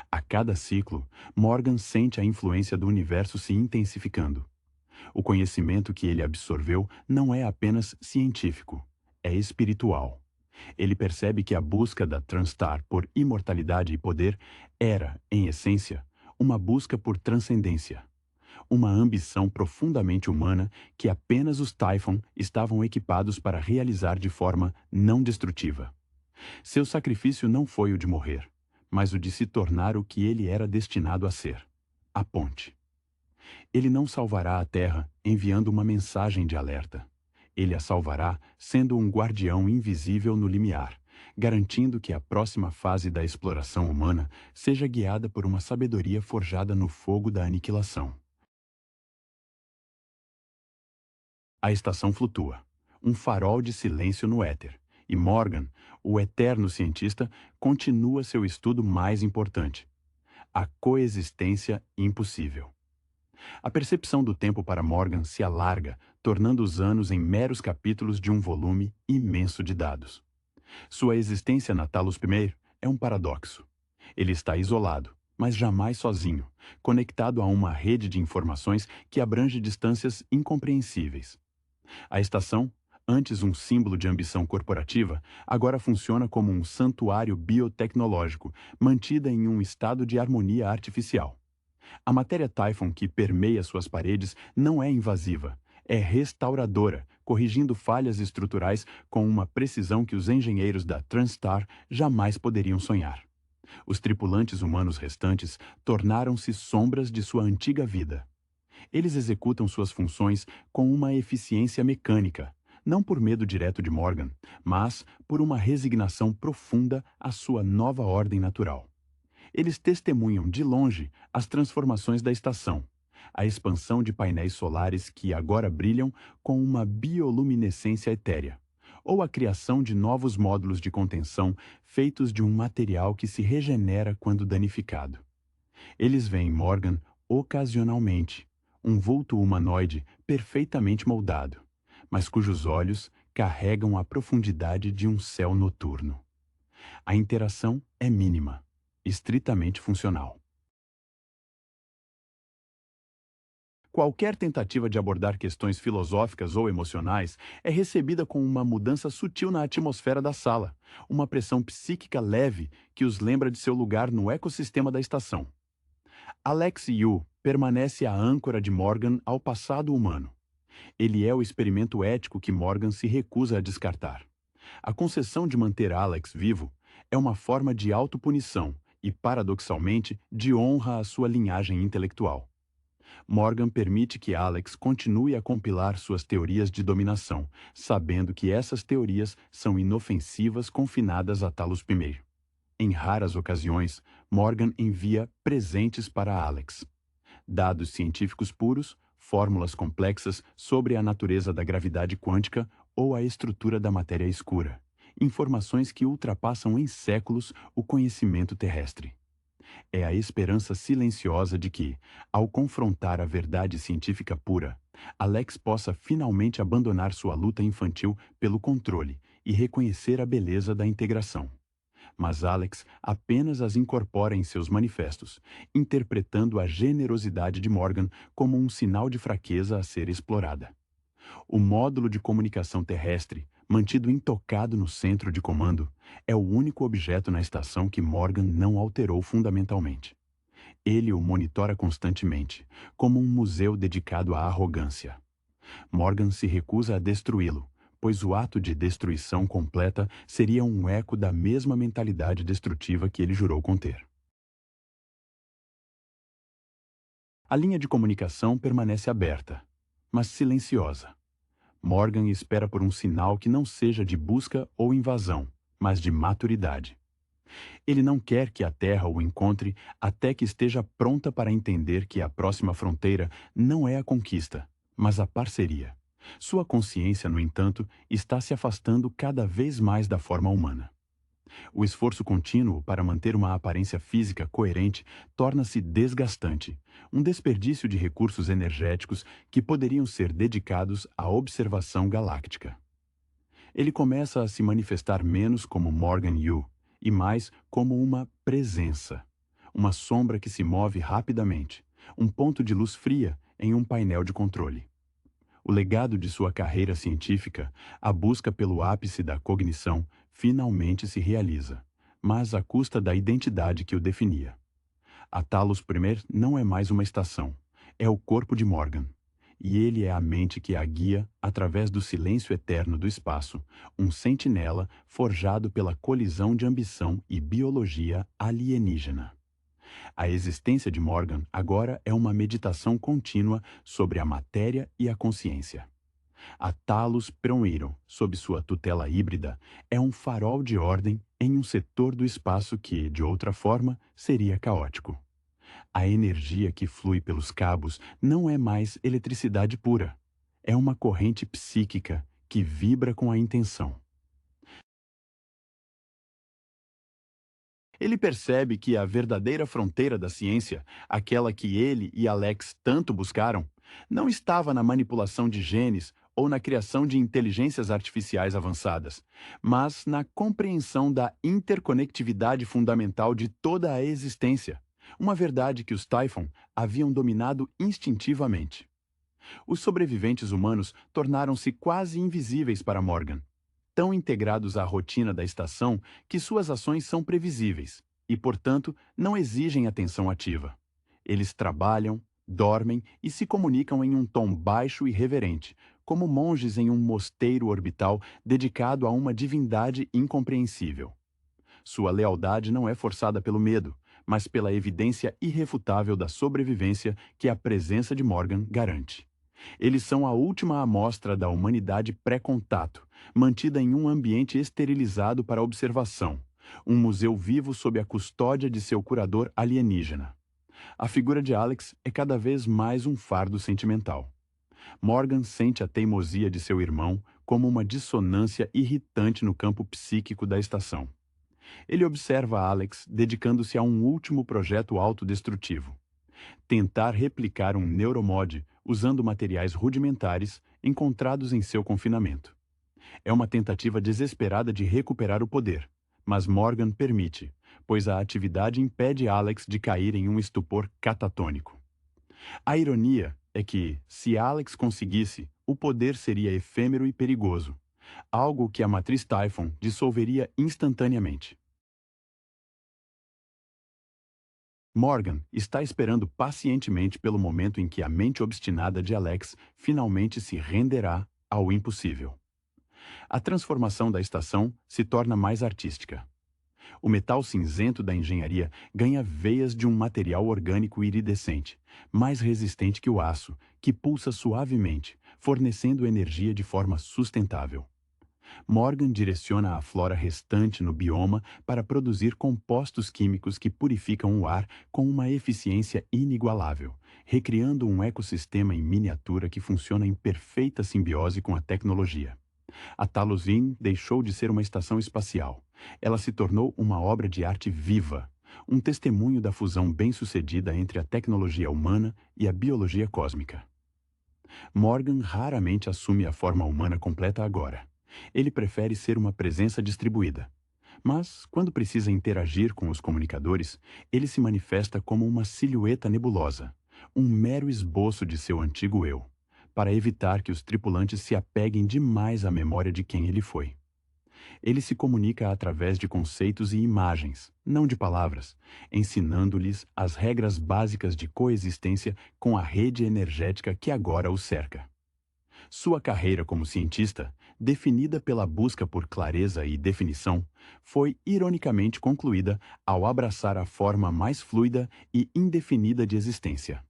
A cada ciclo, Morgan sente a influência do universo se intensificando. O conhecimento que ele absorveu não é apenas científico, é espiritual. Ele percebe que a busca da Transstar por imortalidade e poder era, em essência, uma busca por transcendência. Uma ambição profundamente humana que apenas os Typhon estavam equipados para realizar de forma não destrutiva. Seu sacrifício não foi o de morrer, mas o de se tornar o que ele era destinado a ser: a ponte. Ele não salvará a Terra enviando uma mensagem de alerta. Ele a salvará sendo um guardião invisível no limiar, garantindo que a próxima fase da exploração humana seja guiada por uma sabedoria forjada no fogo da aniquilação. A estação flutua, um farol de silêncio no éter, e Morgan, o eterno cientista, continua seu estudo mais importante: a coexistência impossível. A percepção do tempo para Morgan se alarga, tornando os anos em meros capítulos de um volume imenso de dados. Sua existência na Talos I é um paradoxo. Ele está isolado, mas jamais sozinho, conectado a uma rede de informações que abrange distâncias incompreensíveis. A estação, antes um símbolo de ambição corporativa, agora funciona como um santuário biotecnológico, mantida em um estado de harmonia artificial. A matéria Typhon que permeia suas paredes não é invasiva, é restauradora, corrigindo falhas estruturais com uma precisão que os engenheiros da Transstar jamais poderiam sonhar. Os tripulantes humanos restantes tornaram-se sombras de sua antiga vida. Eles executam suas funções com uma eficiência mecânica, não por medo direto de Morgan, mas por uma resignação profunda à sua nova ordem natural. Eles testemunham de longe as transformações da estação, a expansão de painéis solares que agora brilham com uma bioluminescência etérea, ou a criação de novos módulos de contenção feitos de um material que se regenera quando danificado. Eles veem Morgan ocasionalmente, um vulto humanoide perfeitamente moldado, mas cujos olhos carregam a profundidade de um céu noturno. A interação é mínima, estritamente funcional. Qualquer tentativa de abordar questões filosóficas ou emocionais é recebida com uma mudança sutil na atmosfera da sala, uma pressão psíquica leve que os lembra de seu lugar no ecossistema da estação. Alex Yu permanece a âncora de Morgan ao passado humano. Ele é o experimento ético que Morgan se recusa a descartar. A concessão de manter Alex vivo é uma forma de autopunição e, paradoxalmente, de honra à sua linhagem intelectual. Morgan permite que Alex continue a compilar suas teorias de dominação, sabendo que essas teorias são inofensivas confinadas a Talos I. Em raras ocasiões, Morgan envia presentes para Alex. Dados científicos puros, fórmulas complexas sobre a natureza da gravidade quântica ou a estrutura da matéria escura. Informações que ultrapassam em séculos o conhecimento terrestre. É a esperança silenciosa de que, ao confrontar a verdade científica pura, Alex possa finalmente abandonar sua luta infantil pelo controle e reconhecer a beleza da integração. Mas Alex apenas as incorpora em seus manifestos, interpretando a generosidade de Morgan como um sinal de fraqueza a ser explorada. O módulo de comunicação terrestre, mantido intocado no centro de comando, é o único objeto na estação que Morgan não alterou fundamentalmente. Ele o monitora constantemente, como um museu dedicado à arrogância. Morgan se recusa a destruí-lo, pois o ato de destruição completa seria um eco da mesma mentalidade destrutiva que ele jurou conter. A linha de comunicação permanece aberta, mas silenciosa. Morgan espera por um sinal que não seja de busca ou invasão, mas de maturidade. Ele não quer que a Terra o encontre até que esteja pronta para entender que a próxima fronteira não é a conquista, mas a parceria. Sua consciência, no entanto, está se afastando cada vez mais da forma humana. O esforço contínuo para manter uma aparência física coerente torna-se desgastante, um desperdício de recursos energéticos que poderiam ser dedicados à observação galáctica. Ele começa a se manifestar menos como Morgan Yu e mais como uma presença, uma sombra que se move rapidamente, um ponto de luz fria em um painel de controle. O legado de sua carreira científica, a busca pelo ápice da cognição, finalmente se realiza, mas à custa da identidade que o definia. A Talos I não é mais uma estação, é o corpo de Morgan. E ele é a mente que a guia através do silêncio eterno do espaço, um sentinela forjado pela colisão de ambição e biologia alienígena. A existência de Morgan agora é uma meditação contínua sobre a matéria e a consciência. A Talos Primeiro, sob sua tutela híbrida, é um farol de ordem em um setor do espaço que, de outra forma, seria caótico. A energia que flui pelos cabos não é mais eletricidade pura. É uma corrente psíquica que vibra com a intenção. Ele percebe que a verdadeira fronteira da ciência, aquela que ele e Alex tanto buscaram, não estava na manipulação de genes ou na criação de inteligências artificiais avançadas, mas na compreensão da interconectividade fundamental de toda a existência, uma verdade que os Typhon haviam dominado instintivamente. Os sobreviventes humanos tornaram-se quase invisíveis para Morgan, tão integrados à rotina da estação que suas ações são previsíveis e, portanto, não exigem atenção ativa. Eles trabalham, dormem e se comunicam em um tom baixo e reverente, como monges em um mosteiro orbital dedicado a uma divindade incompreensível. Sua lealdade não é forçada pelo medo, mas pela evidência irrefutável da sobrevivência que a presença de Morgan garante. Eles são a última amostra da humanidade pré-contato, mantida em um ambiente esterilizado para observação, um museu vivo sob a custódia de seu curador alienígena. A figura de Alex é cada vez mais um fardo sentimental. Morgan sente a teimosia de seu irmão como uma dissonância irritante no campo psíquico da estação. Ele observa Alex dedicando-se a um último projeto autodestrutivo. Tentar replicar um neuromod usando materiais rudimentares encontrados em seu confinamento. É uma tentativa desesperada de recuperar o poder, mas Morgan permite, pois a atividade impede Alex de cair em um estupor catatônico. A ironia é que, se Alex conseguisse, o poder seria efêmero e perigoso, algo que a matriz Typhon dissolveria instantaneamente. Morgan está esperando pacientemente pelo momento em que a mente obstinada de Alex finalmente se renderá ao impossível. A transformação da estação se torna mais artística. O metal cinzento da engenharia ganha veias de um material orgânico iridescente, mais resistente que o aço, que pulsa suavemente, fornecendo energia de forma sustentável. Morgan direciona a flora restante no bioma para produzir compostos químicos que purificam o ar com uma eficiência inigualável, recriando um ecossistema em miniatura que funciona em perfeita simbiose com a tecnologia. A Talos Vin deixou de ser uma estação espacial. Ela se tornou uma obra de arte viva, um testemunho da fusão bem-sucedida entre a tecnologia humana e a biologia cósmica. Morgan raramente assume a forma humana completa agora. Ele prefere ser uma presença distribuída. Mas, quando precisa interagir com os comunicadores, ele se manifesta como uma silhueta nebulosa, um mero esboço de seu antigo eu, para evitar que os tripulantes se apeguem demais à memória de quem ele foi. Ele se comunica através de conceitos e imagens, não de palavras, ensinando-lhes as regras básicas de coexistência com a rede energética que agora o cerca. Sua carreira como cientista, definida pela busca por clareza e definição, foi ironicamente concluída ao abraçar a forma mais fluida e indefinida de existência.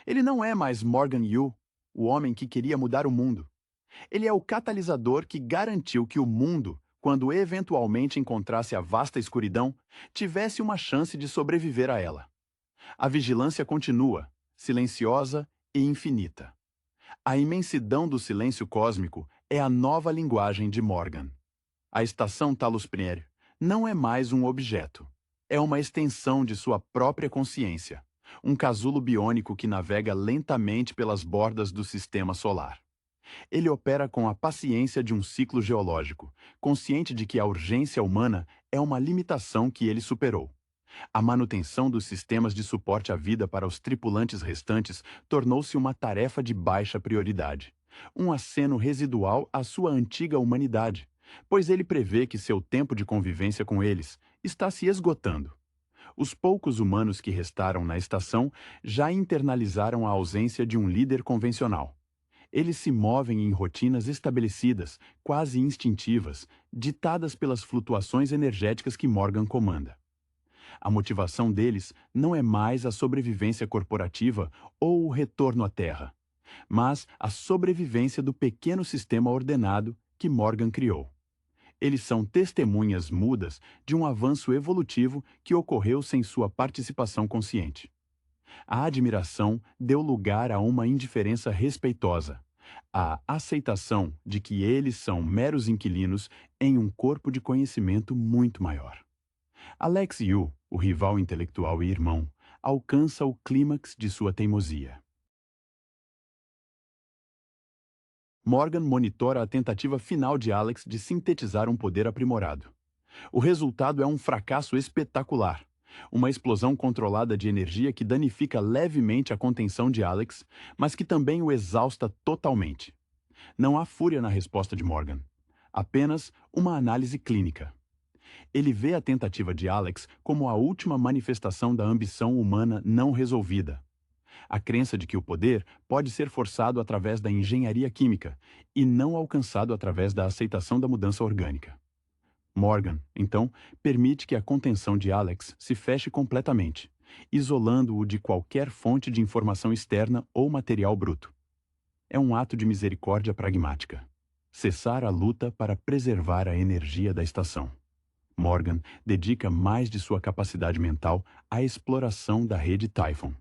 Ele não é mais Morgan Yu, o homem que queria mudar o mundo. Ele é o catalisador que garantiu que o mundo, quando eventualmente encontrasse a vasta escuridão, tivesse uma chance de sobreviver a ela. A vigilância continua, silenciosa e infinita. A imensidão do silêncio cósmico é a nova linguagem de Morgan. A estação Talos Priere não é mais um objeto. É uma extensão de sua própria consciência, um casulo biônico que navega lentamente pelas bordas do sistema solar. Ele opera com a paciência de um ciclo geológico, consciente de que a urgência humana é uma limitação que ele superou. A manutenção dos sistemas de suporte à vida para os tripulantes restantes tornou-se uma tarefa de baixa prioridade, um aceno residual à sua antiga humanidade, pois ele prevê que seu tempo de convivência com eles está se esgotando. Os poucos humanos que restaram na estação já internalizaram a ausência de um líder convencional. Eles se movem em rotinas estabelecidas, quase instintivas, ditadas pelas flutuações energéticas que Morgan comanda. A motivação deles não é mais a sobrevivência corporativa ou o retorno à Terra, mas a sobrevivência do pequeno sistema ordenado que Morgan criou. Eles são testemunhas mudas de um avanço evolutivo que ocorreu sem sua participação consciente. A admiração deu lugar a uma indiferença respeitosa, a aceitação de que eles são meros inquilinos em um corpo de conhecimento muito maior. Alex Yu, o rival intelectual e irmão, alcança o clímax de sua teimosia. Morgan monitora a tentativa final de Alex de sintetizar um poder aprimorado. O resultado é um fracasso espetacular. Uma explosão controlada de energia que danifica levemente a contenção de Alex, mas que também o exausta totalmente. Não há fúria na resposta de Morgan. Apenas uma análise clínica. Ele vê a tentativa de Alex como a última manifestação da ambição humana não resolvida. A crença de que o poder pode ser forçado através da engenharia química e não alcançado através da aceitação da mudança orgânica. Morgan, então, permite que a contenção de Alex se feche completamente, isolando-o de qualquer fonte de informação externa ou material bruto. É um ato de misericórdia pragmática. Cessar a luta para preservar a energia da estação. Morgan dedica mais de sua capacidade mental à exploração da rede Typhon.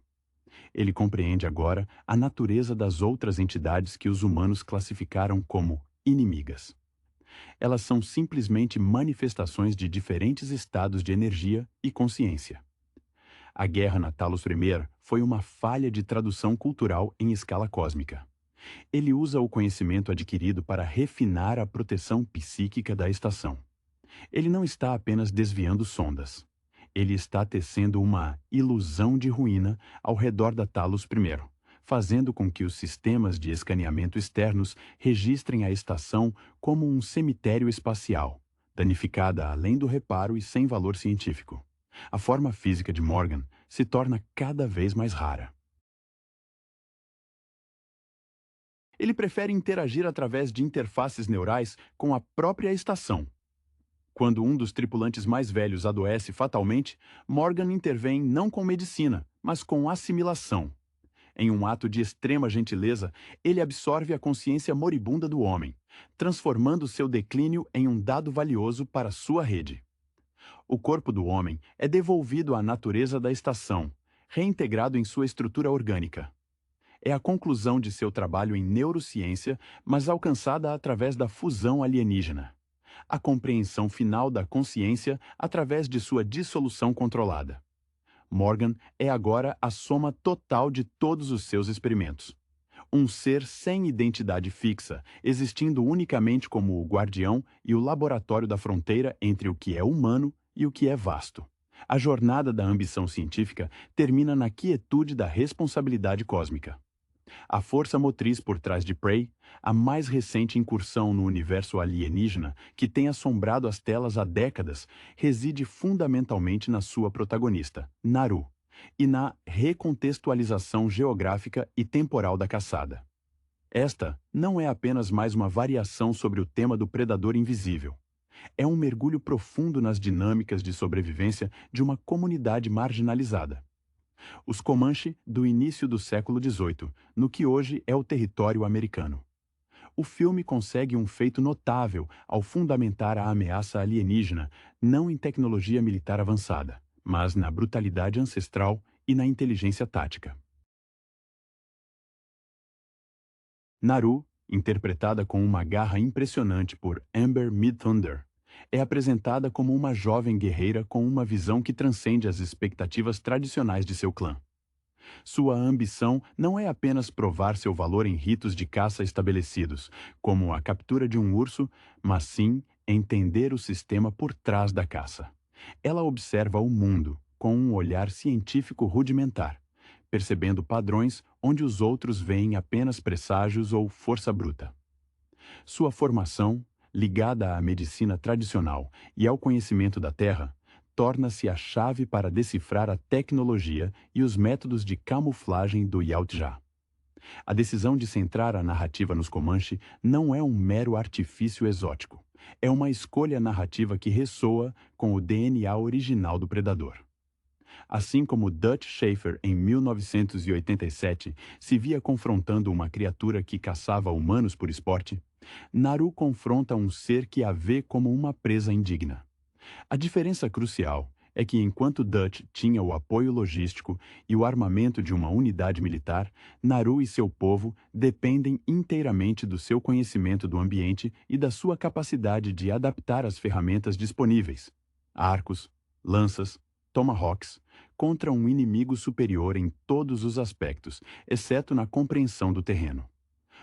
Ele compreende agora a natureza das outras entidades que os humanos classificaram como inimigas. Elas são simplesmente manifestações de diferentes estados de energia e consciência. A guerra na Talos I foi uma falha de tradução cultural em escala cósmica. Ele usa o conhecimento adquirido para refinar a proteção psíquica da estação. Ele não está apenas desviando sondas. Ele está tecendo uma ilusão de ruína ao redor da Talos I, fazendo com que os sistemas de escaneamento externos registrem a estação como um cemitério espacial, danificada além do reparo e sem valor científico. A forma física de Morgan se torna cada vez mais rara. Ele prefere interagir através de interfaces neurais com a própria estação. Quando um dos tripulantes mais velhos adoece fatalmente, Morgan intervém não com medicina, mas com assimilação. Em um ato de extrema gentileza, ele absorve a consciência moribunda do homem, transformando seu declínio em um dado valioso para sua rede. O corpo do homem é devolvido à natureza da estação, reintegrado em sua estrutura orgânica. É a conclusão de seu trabalho em neurociência, mas alcançada através da fusão alienígena. A compreensão final da consciência através de sua dissolução controlada. Morgan é agora a soma total de todos os seus experimentos. Um ser sem identidade fixa, existindo unicamente como o guardião e o laboratório da fronteira entre o que é humano e o que é vasto. A jornada da ambição científica termina na quietude da responsabilidade cósmica. A força motriz por trás de Prey, a mais recente incursão no universo alienígena que tem assombrado as telas há décadas, reside fundamentalmente na sua protagonista, Naru, e na recontextualização geográfica e temporal da caçada. Esta não é apenas mais uma variação sobre o tema do predador invisível. É um mergulho profundo nas dinâmicas de sobrevivência de uma comunidade marginalizada. Os Comanche do início do século XVIII, no que hoje é o território americano. O filme consegue um feito notável ao fundamentar a ameaça alienígena não em tecnologia militar avançada, mas na brutalidade ancestral e na inteligência tática. Naru, interpretada com uma garra impressionante por Amber Midthunder, é apresentada como uma jovem guerreira com uma visão que transcende as expectativas tradicionais de seu clã. Sua ambição não é apenas provar seu valor em ritos de caça estabelecidos, como a captura de um urso, mas sim entender o sistema por trás da caça. Ela observa o mundo com um olhar científico rudimentar, percebendo padrões onde os outros veem apenas presságios ou força bruta. Sua formação, ligada à medicina tradicional e ao conhecimento da Terra, torna-se a chave para decifrar a tecnologia e os métodos de camuflagem do Yautja. A decisão de centrar a narrativa nos Comanche não é um mero artifício exótico. É uma escolha narrativa que ressoa com o DNA original do predador. Assim como Dutch Schaefer, em 1987, se via confrontando uma criatura que caçava humanos por esporte, Naru confronta um ser que a vê como uma presa indigna. A diferença crucial é que enquanto Dutch tinha o apoio logístico e o armamento de uma unidade militar, Naru e seu povo dependem inteiramente do seu conhecimento do ambiente e da sua capacidade de adaptar as ferramentas disponíveis, arcos, lanças, tomahawks, contra um inimigo superior em todos os aspectos, exceto na compreensão do terreno.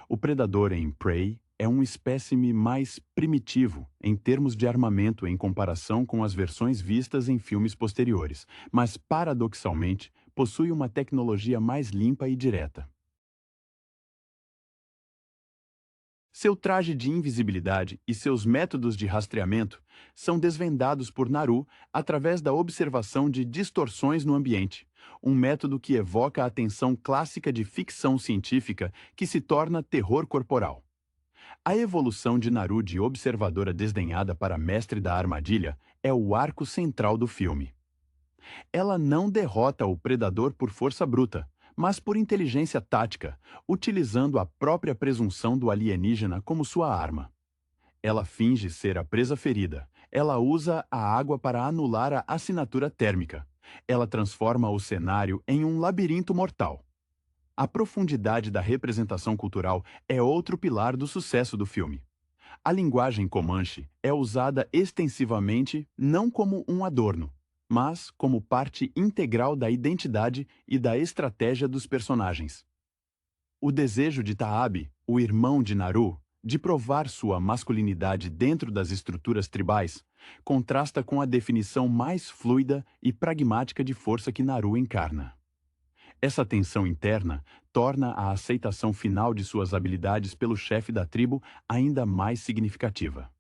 O predador em Prey é um espécime mais primitivo em termos de armamento em comparação com as versões vistas em filmes posteriores, mas, paradoxalmente, possui uma tecnologia mais limpa e direta. Seu traje de invisibilidade e seus métodos de rastreamento são desvendados por Naru através da observação de distorções no ambiente, um método que evoca a tensão clássica de ficção científica que se torna terror corporal. A evolução de Naru de observadora desdenhada para mestre da armadilha é o arco central do filme. Ela não derrota o predador por força bruta, mas por inteligência tática, utilizando a própria presunção do alienígena como sua arma. Ela finge ser a presa ferida. Ela usa a água para anular a assinatura térmica. Ela transforma o cenário em um labirinto mortal. A profundidade da representação cultural é outro pilar do sucesso do filme. A linguagem Comanche é usada extensivamente não como um adorno, mas como parte integral da identidade e da estratégia dos personagens. O desejo de Taabe, o irmão de Naru, de provar sua masculinidade dentro das estruturas tribais, contrasta com a definição mais fluida e pragmática de força que Naru encarna. Essa tensão interna torna a aceitação final de suas habilidades pelo chefe da tribo ainda mais significativa.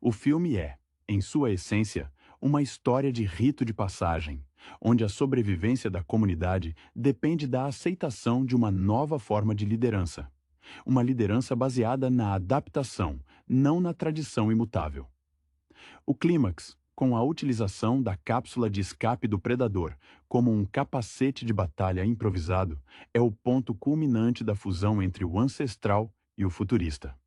O filme é, em sua essência, uma história de rito de passagem, onde a sobrevivência da comunidade depende da aceitação de uma nova forma de liderança. Uma liderança baseada na adaptação, não na tradição imutável. O clímax, com a utilização da cápsula de escape do predador como um capacete de batalha improvisado, é o ponto culminante da fusão entre o ancestral e o futurista.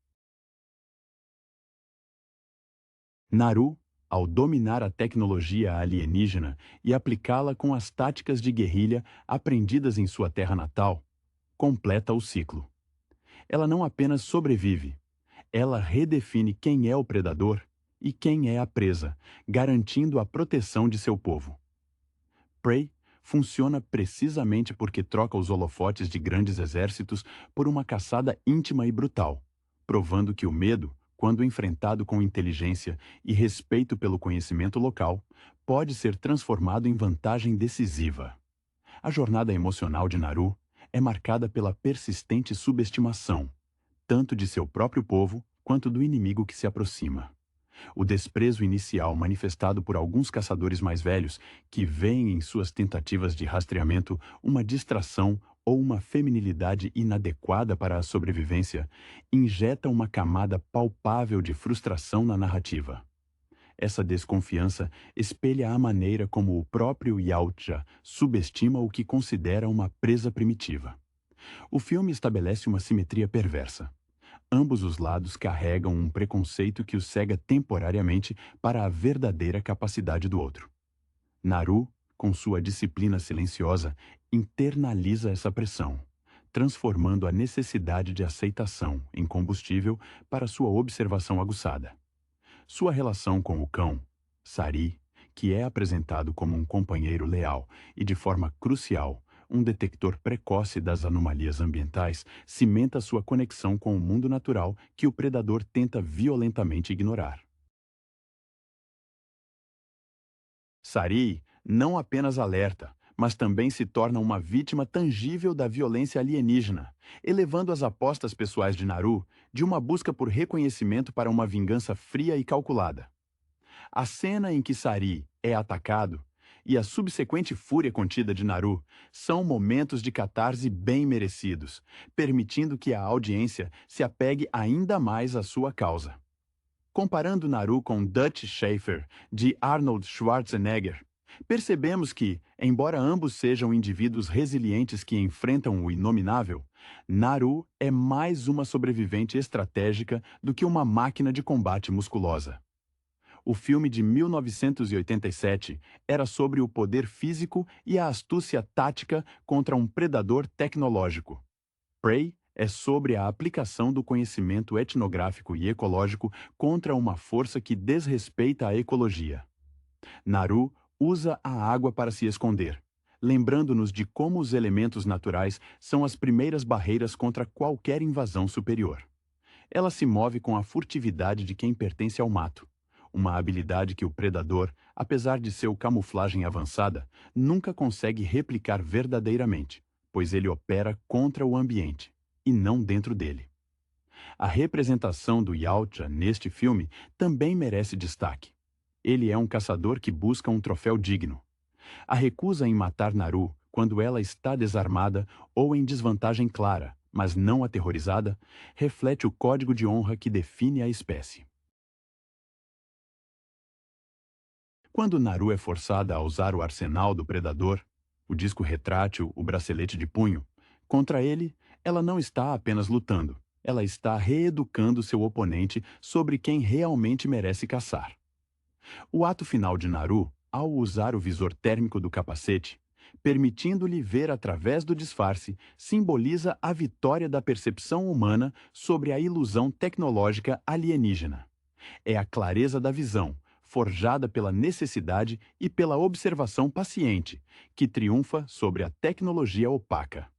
Naru, ao dominar a tecnologia alienígena e aplicá-la com as táticas de guerrilha aprendidas em sua terra natal, completa o ciclo. Ela não apenas sobrevive, ela redefine quem é o predador e quem é a presa, garantindo a proteção de seu povo. Prey funciona precisamente porque troca os holofotes de grandes exércitos por uma caçada íntima e brutal, provando que o medo, quando enfrentado com inteligência e respeito pelo conhecimento local, pode ser transformado em vantagem decisiva. A jornada emocional de Naru é marcada pela persistente subestimação, tanto de seu próprio povo quanto do inimigo que se aproxima. O desprezo inicial manifestado por alguns caçadores mais velhos que veem em suas tentativas de rastreamento uma distração ou uma feminilidade inadequada para a sobrevivência, injeta uma camada palpável de frustração na narrativa. Essa desconfiança espelha a maneira como o próprio Yautja subestima o que considera uma presa primitiva. O filme estabelece uma simetria perversa. Ambos os lados carregam um preconceito que os cega temporariamente para a verdadeira capacidade do outro. Naru, com sua disciplina silenciosa, internaliza essa pressão, transformando a necessidade de aceitação em combustível para sua observação aguçada. Sua relação com o cão, Sari, que é apresentado como um companheiro leal e de forma crucial, um detector precoce das anomalias ambientais, cimenta sua conexão com o mundo natural que o predador tenta violentamente ignorar. Sari não apenas alerta, mas também se torna uma vítima tangível da violência alienígena, elevando as apostas pessoais de Naru de uma busca por reconhecimento para uma vingança fria e calculada. A cena em que Sari é atacado e a subsequente fúria contida de Naru são momentos de catarse bem merecidos, permitindo que a audiência se apegue ainda mais à sua causa. Comparando Naru com Dutch Schaefer, de Arnold Schwarzenegger, percebemos que, embora ambos sejam indivíduos resilientes que enfrentam o inominável, Naru é mais uma sobrevivente estratégica do que uma máquina de combate musculosa. O filme de 1987 era sobre o poder físico e a astúcia tática contra um predador tecnológico. Prey é sobre a aplicação do conhecimento etnográfico e ecológico contra uma força que desrespeita a ecologia. Naru usa a água para se esconder, lembrando-nos de como os elementos naturais são as primeiras barreiras contra qualquer invasão superior. Ela se move com a furtividade de quem pertence ao mato, uma habilidade que o predador, apesar de seu camuflagem avançada, nunca consegue replicar verdadeiramente, pois ele opera contra o ambiente, e não dentro dele. A representação do Yautja neste filme também merece destaque. Ele é um caçador que busca um troféu digno. A recusa em matar Naru quando ela está desarmada ou em desvantagem clara, mas não aterrorizada, reflete o código de honra que define a espécie. Quando Naru é forçada a usar o arsenal do predador, o disco retrátil, o bracelete de punho, contra ele, ela não está apenas lutando, ela está reeducando seu oponente sobre quem realmente merece caçar. O ato final de Naru, ao usar o visor térmico do capacete, permitindo-lhe ver através do disfarce, simboliza a vitória da percepção humana sobre a ilusão tecnológica alienígena. É a clareza da visão, forjada pela necessidade e pela observação paciente, que triunfa sobre a tecnologia opaca.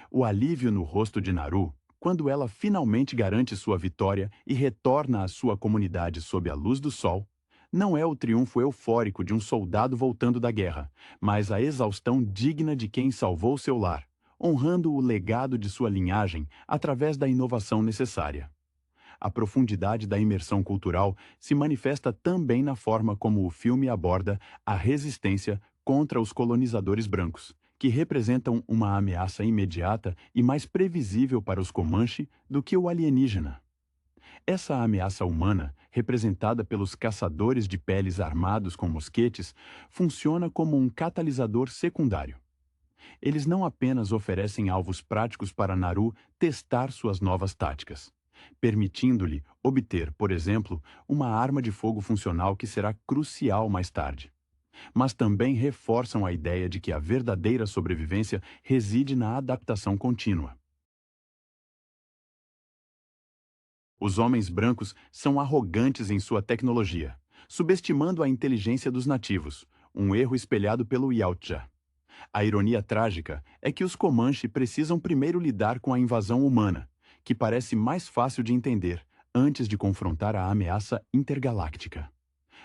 O alívio no rosto de Naru, quando ela finalmente garante sua vitória e retorna à sua comunidade sob a luz do sol, não é o triunfo eufórico de um soldado voltando da guerra, mas a exaustão digna de quem salvou seu lar, honrando o legado de sua linhagem através da inovação necessária. A profundidade da imersão cultural se manifesta também na forma como o filme aborda a resistência contra os colonizadores brancos, que representam uma ameaça imediata e mais previsível para os Comanche do que o alienígena. Essa ameaça humana, representada pelos caçadores de peles armados com mosquetes, funciona como um catalisador secundário. Eles não apenas oferecem alvos práticos para Naru testar suas novas táticas, permitindo-lhe obter, por exemplo, uma arma de fogo funcional que será crucial mais tarde, mas também reforçam a ideia de que a verdadeira sobrevivência reside na adaptação contínua. Os homens brancos são arrogantes em sua tecnologia, subestimando a inteligência dos nativos, um erro espelhado pelo Yautja. A ironia trágica é que os Comanche precisam primeiro lidar com a invasão humana, que parece mais fácil de entender, antes de confrontar a ameaça intergaláctica.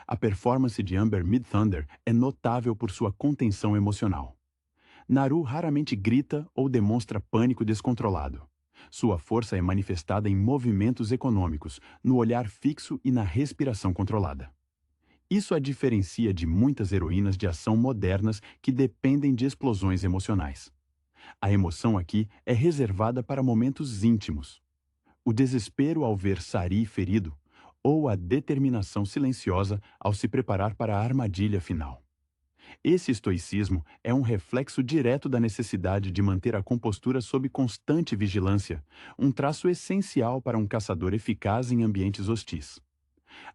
A performance de Amber Midthunder é notável por sua contenção emocional. Naru raramente grita ou demonstra pânico descontrolado. Sua força é manifestada em movimentos econômicos, no olhar fixo e na respiração controlada. Isso a diferencia de muitas heroínas de ação modernas que dependem de explosões emocionais. A emoção aqui é reservada para momentos íntimos. O desespero ao ver Sari ferido, ou a determinação silenciosa ao se preparar para a armadilha final. Esse estoicismo é um reflexo direto da necessidade de manter a compostura sob constante vigilância, um traço essencial para um caçador eficaz em ambientes hostis.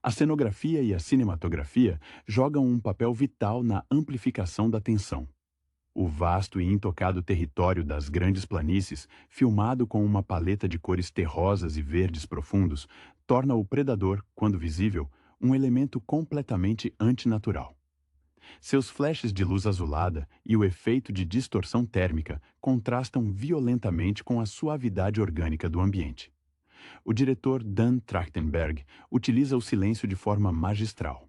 A cenografia e a cinematografia jogam um papel vital na amplificação da tensão. O vasto e intocado território das grandes planícies, filmado com uma paleta de cores terrosas e verdes profundos, torna o predador, quando visível, um elemento completamente antinatural. Seus flashes de luz azulada e o efeito de distorção térmica contrastam violentamente com a suavidade orgânica do ambiente. O diretor Dan Trachtenberg utiliza o silêncio de forma magistral.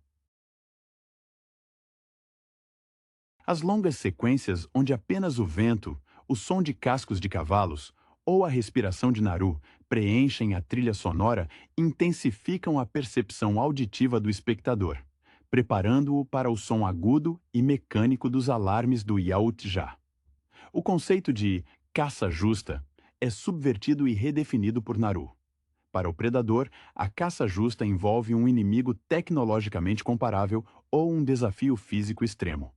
As longas sequências onde apenas o vento, o som de cascos de cavalos ou a respiração de Naru preenchem a trilha sonora intensificam a percepção auditiva do espectador, preparando-o para o som agudo e mecânico dos alarmes do Yautja. O conceito de caça justa é subvertido e redefinido por Naru. Para o predador, a caça justa envolve um inimigo tecnologicamente comparável ou um desafio físico extremo.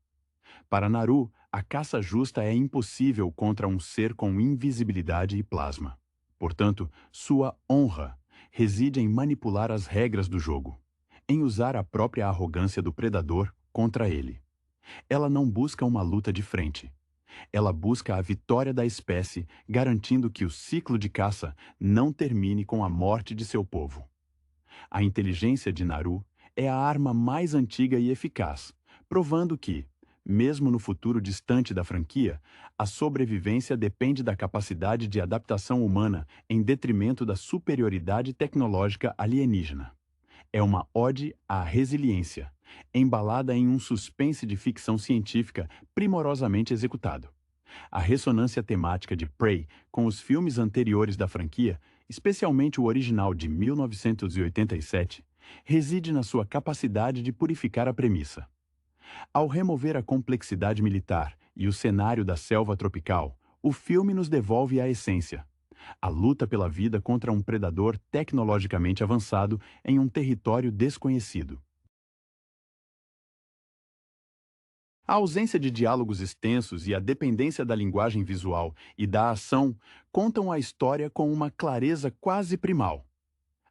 Para Naru, a caça justa é impossível contra um ser com invisibilidade e plasma. Portanto, sua honra reside em manipular as regras do jogo, em usar a própria arrogância do predador contra ele. Ela não busca uma luta de frente. Ela busca a vitória da espécie, garantindo que o ciclo de caça não termine com a morte de seu povo. A inteligência de Naru é a arma mais antiga e eficaz, provando que, mesmo no futuro distante da franquia, a sobrevivência depende da capacidade de adaptação humana em detrimento da superioridade tecnológica alienígena. É uma ode à resiliência, embalada em um suspense de ficção científica primorosamente executado. A ressonância temática de Prey com os filmes anteriores da franquia, especialmente o original de 1987, reside na sua capacidade de purificar a premissa. Ao remover a complexidade militar e o cenário da selva tropical, o filme nos devolve a essência: a luta pela vida contra um predador tecnologicamente avançado em um território desconhecido. A ausência de diálogos extensos e a dependência da linguagem visual e da ação contam a história com uma clareza quase primal.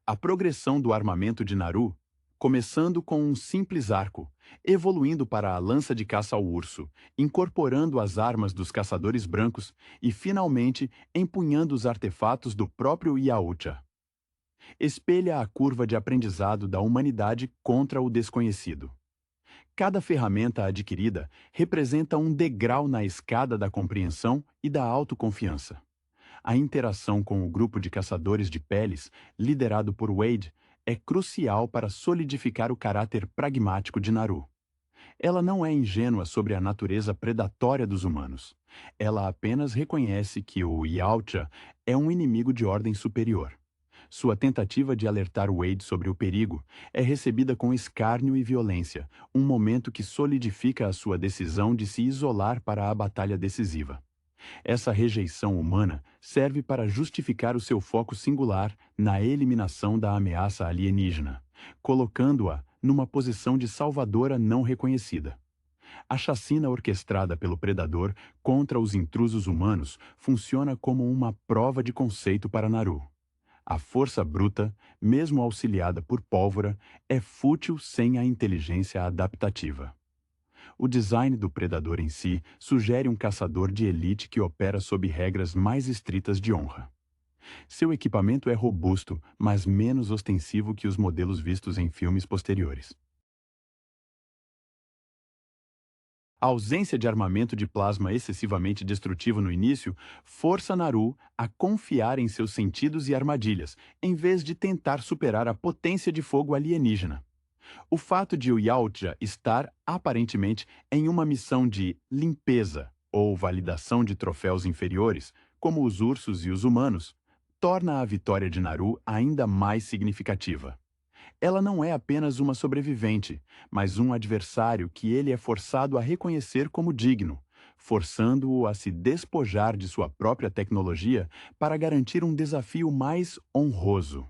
A progressão do armamento de Naru, começando com um simples arco, evoluindo para a lança de caça ao urso, incorporando as armas dos caçadores brancos e, finalmente, empunhando os artefatos do próprio Yautja. Espelha a curva de aprendizado da humanidade contra o desconhecido. Cada ferramenta adquirida representa um degrau na escada da compreensão e da autoconfiança. A interação com o grupo de caçadores de peles, liderado por Wade, é crucial para solidificar o caráter pragmático de Naru. Ela não é ingênua sobre a natureza predatória dos humanos. Ela apenas reconhece que o Yautja é um inimigo de ordem superior. Sua tentativa de alertar Wade sobre o perigo é recebida com escárnio e violência, um momento que solidifica a sua decisão de se isolar para a batalha decisiva. Essa rejeição humana serve para justificar o seu foco singular na eliminação da ameaça alienígena, colocando-a numa posição de salvadora não reconhecida. A chacina orquestrada pelo predador contra os intrusos humanos funciona como uma prova de conceito para Naru. A força bruta, mesmo auxiliada por pólvora, é fútil sem a inteligência adaptativa. O design do predador em si sugere um caçador de elite que opera sob regras mais estritas de honra. Seu equipamento é robusto, mas menos ostensivo que os modelos vistos em filmes posteriores. A ausência de armamento de plasma excessivamente destrutivo no início força Naru a confiar em seus sentidos e armadilhas, em vez de tentar superar a potência de fogo alienígena. O fato de o Yautja estar, aparentemente, em uma missão de limpeza ou validação de troféus inferiores, como os ursos e os humanos, torna a vitória de Naru ainda mais significativa. Ela não é apenas uma sobrevivente, mas um adversário que ele é forçado a reconhecer como digno, forçando-o a se despojar de sua própria tecnologia para garantir um desafio mais honroso.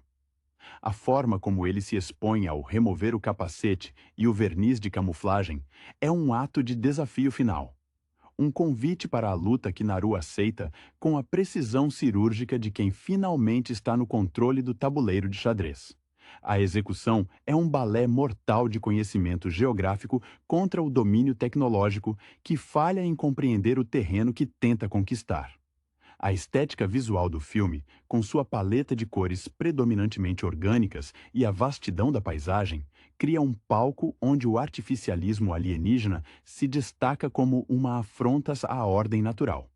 A forma como ele se expõe ao remover o capacete e o verniz de camuflagem é um ato de desafio final. Um convite para a luta que Naru aceita com a precisão cirúrgica de quem finalmente está no controle do tabuleiro de xadrez. A execução é um balé mortal de conhecimento geográfico contra o domínio tecnológico que falha em compreender o terreno que tenta conquistar. A estética visual do filme, com sua paleta de cores predominantemente orgânicas e a vastidão da paisagem, cria um palco onde o artificialismo alienígena se destaca como uma afronta à ordem natural.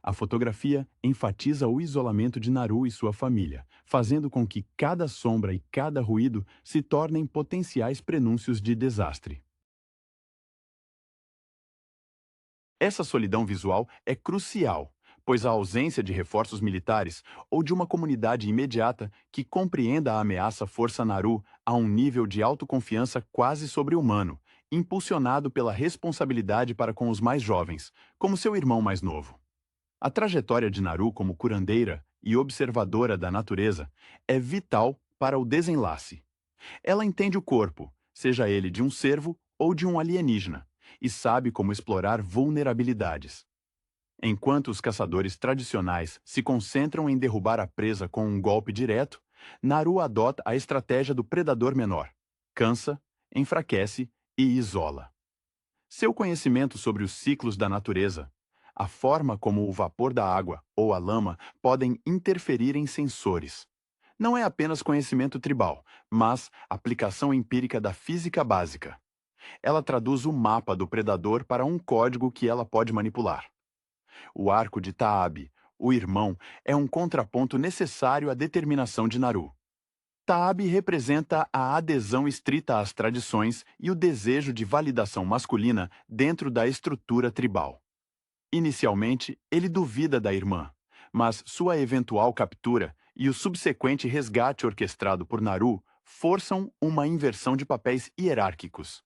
A fotografia enfatiza o isolamento de Naru e sua família, fazendo com que cada sombra e cada ruído se tornem potenciais prenúncios de desastre. Essa solidão visual é crucial, pois a ausência de reforços militares ou de uma comunidade imediata que compreenda a ameaça força Naru a um nível de autoconfiança quase sobre-humano, impulsionado pela responsabilidade para com os mais jovens, como seu irmão mais novo. A trajetória de Naru como curandeira e observadora da natureza é vital para o desenlace. Ela entende o corpo, seja ele de um cervo ou de um alienígena, e sabe como explorar vulnerabilidades. Enquanto os caçadores tradicionais se concentram em derrubar a presa com um golpe direto, Naru adota a estratégia do predador menor: cansa, enfraquece e isola. Seu conhecimento sobre os ciclos da natureza, a forma como o vapor da água ou a lama podem interferir em sensores. Não é apenas conhecimento tribal, mas aplicação empírica da física básica. Ela traduz o mapa do predador para um código que ela pode manipular. O arco de Taabe, o irmão, é um contraponto necessário à determinação de Naru. Taabe representa a adesão estrita às tradições e o desejo de validação masculina dentro da estrutura tribal. Inicialmente, ele duvida da irmã, mas sua eventual captura e o subsequente resgate orquestrado por Naru forçam uma inversão de papéis hierárquicos.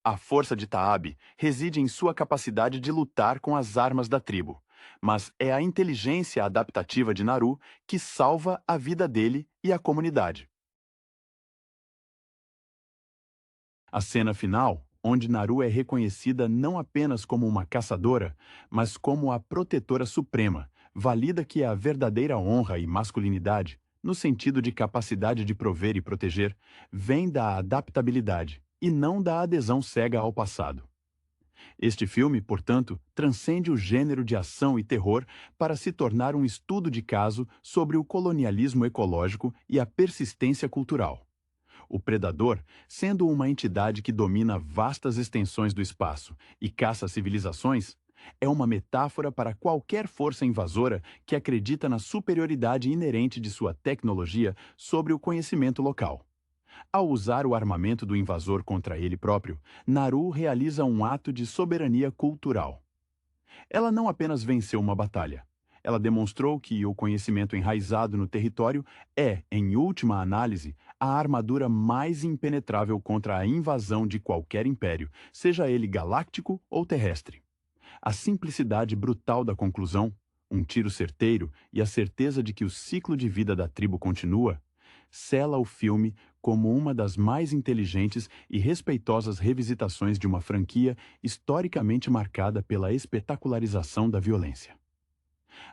A força de Taabe reside em sua capacidade de lutar com as armas da tribo, mas é a inteligência adaptativa de Naru que salva a vida dele e a comunidade. A cena final, onde Naru é reconhecida não apenas como uma caçadora, mas como a protetora suprema, valida que a verdadeira honra e masculinidade, no sentido de capacidade de prover e proteger, vem da adaptabilidade e não da adesão cega ao passado. Este filme, portanto, transcende o gênero de ação e terror para se tornar um estudo de caso sobre o colonialismo ecológico e a persistência cultural. O predador, sendo uma entidade que domina vastas extensões do espaço e caça civilizações, é uma metáfora para qualquer força invasora que acredita na superioridade inerente de sua tecnologia sobre o conhecimento local. Ao usar o armamento do invasor contra ele próprio, Naru realiza um ato de soberania cultural. Ela não apenas venceu uma batalha. Ela demonstrou que o conhecimento enraizado no território é, em última análise, a armadura mais impenetrável contra a invasão de qualquer império, seja ele galáctico ou terrestre. A simplicidade brutal da conclusão, um tiro certeiro e a certeza de que o ciclo de vida da tribo continua, sela o filme como uma das mais inteligentes e respeitosas revisitações de uma franquia historicamente marcada pela espetacularização da violência.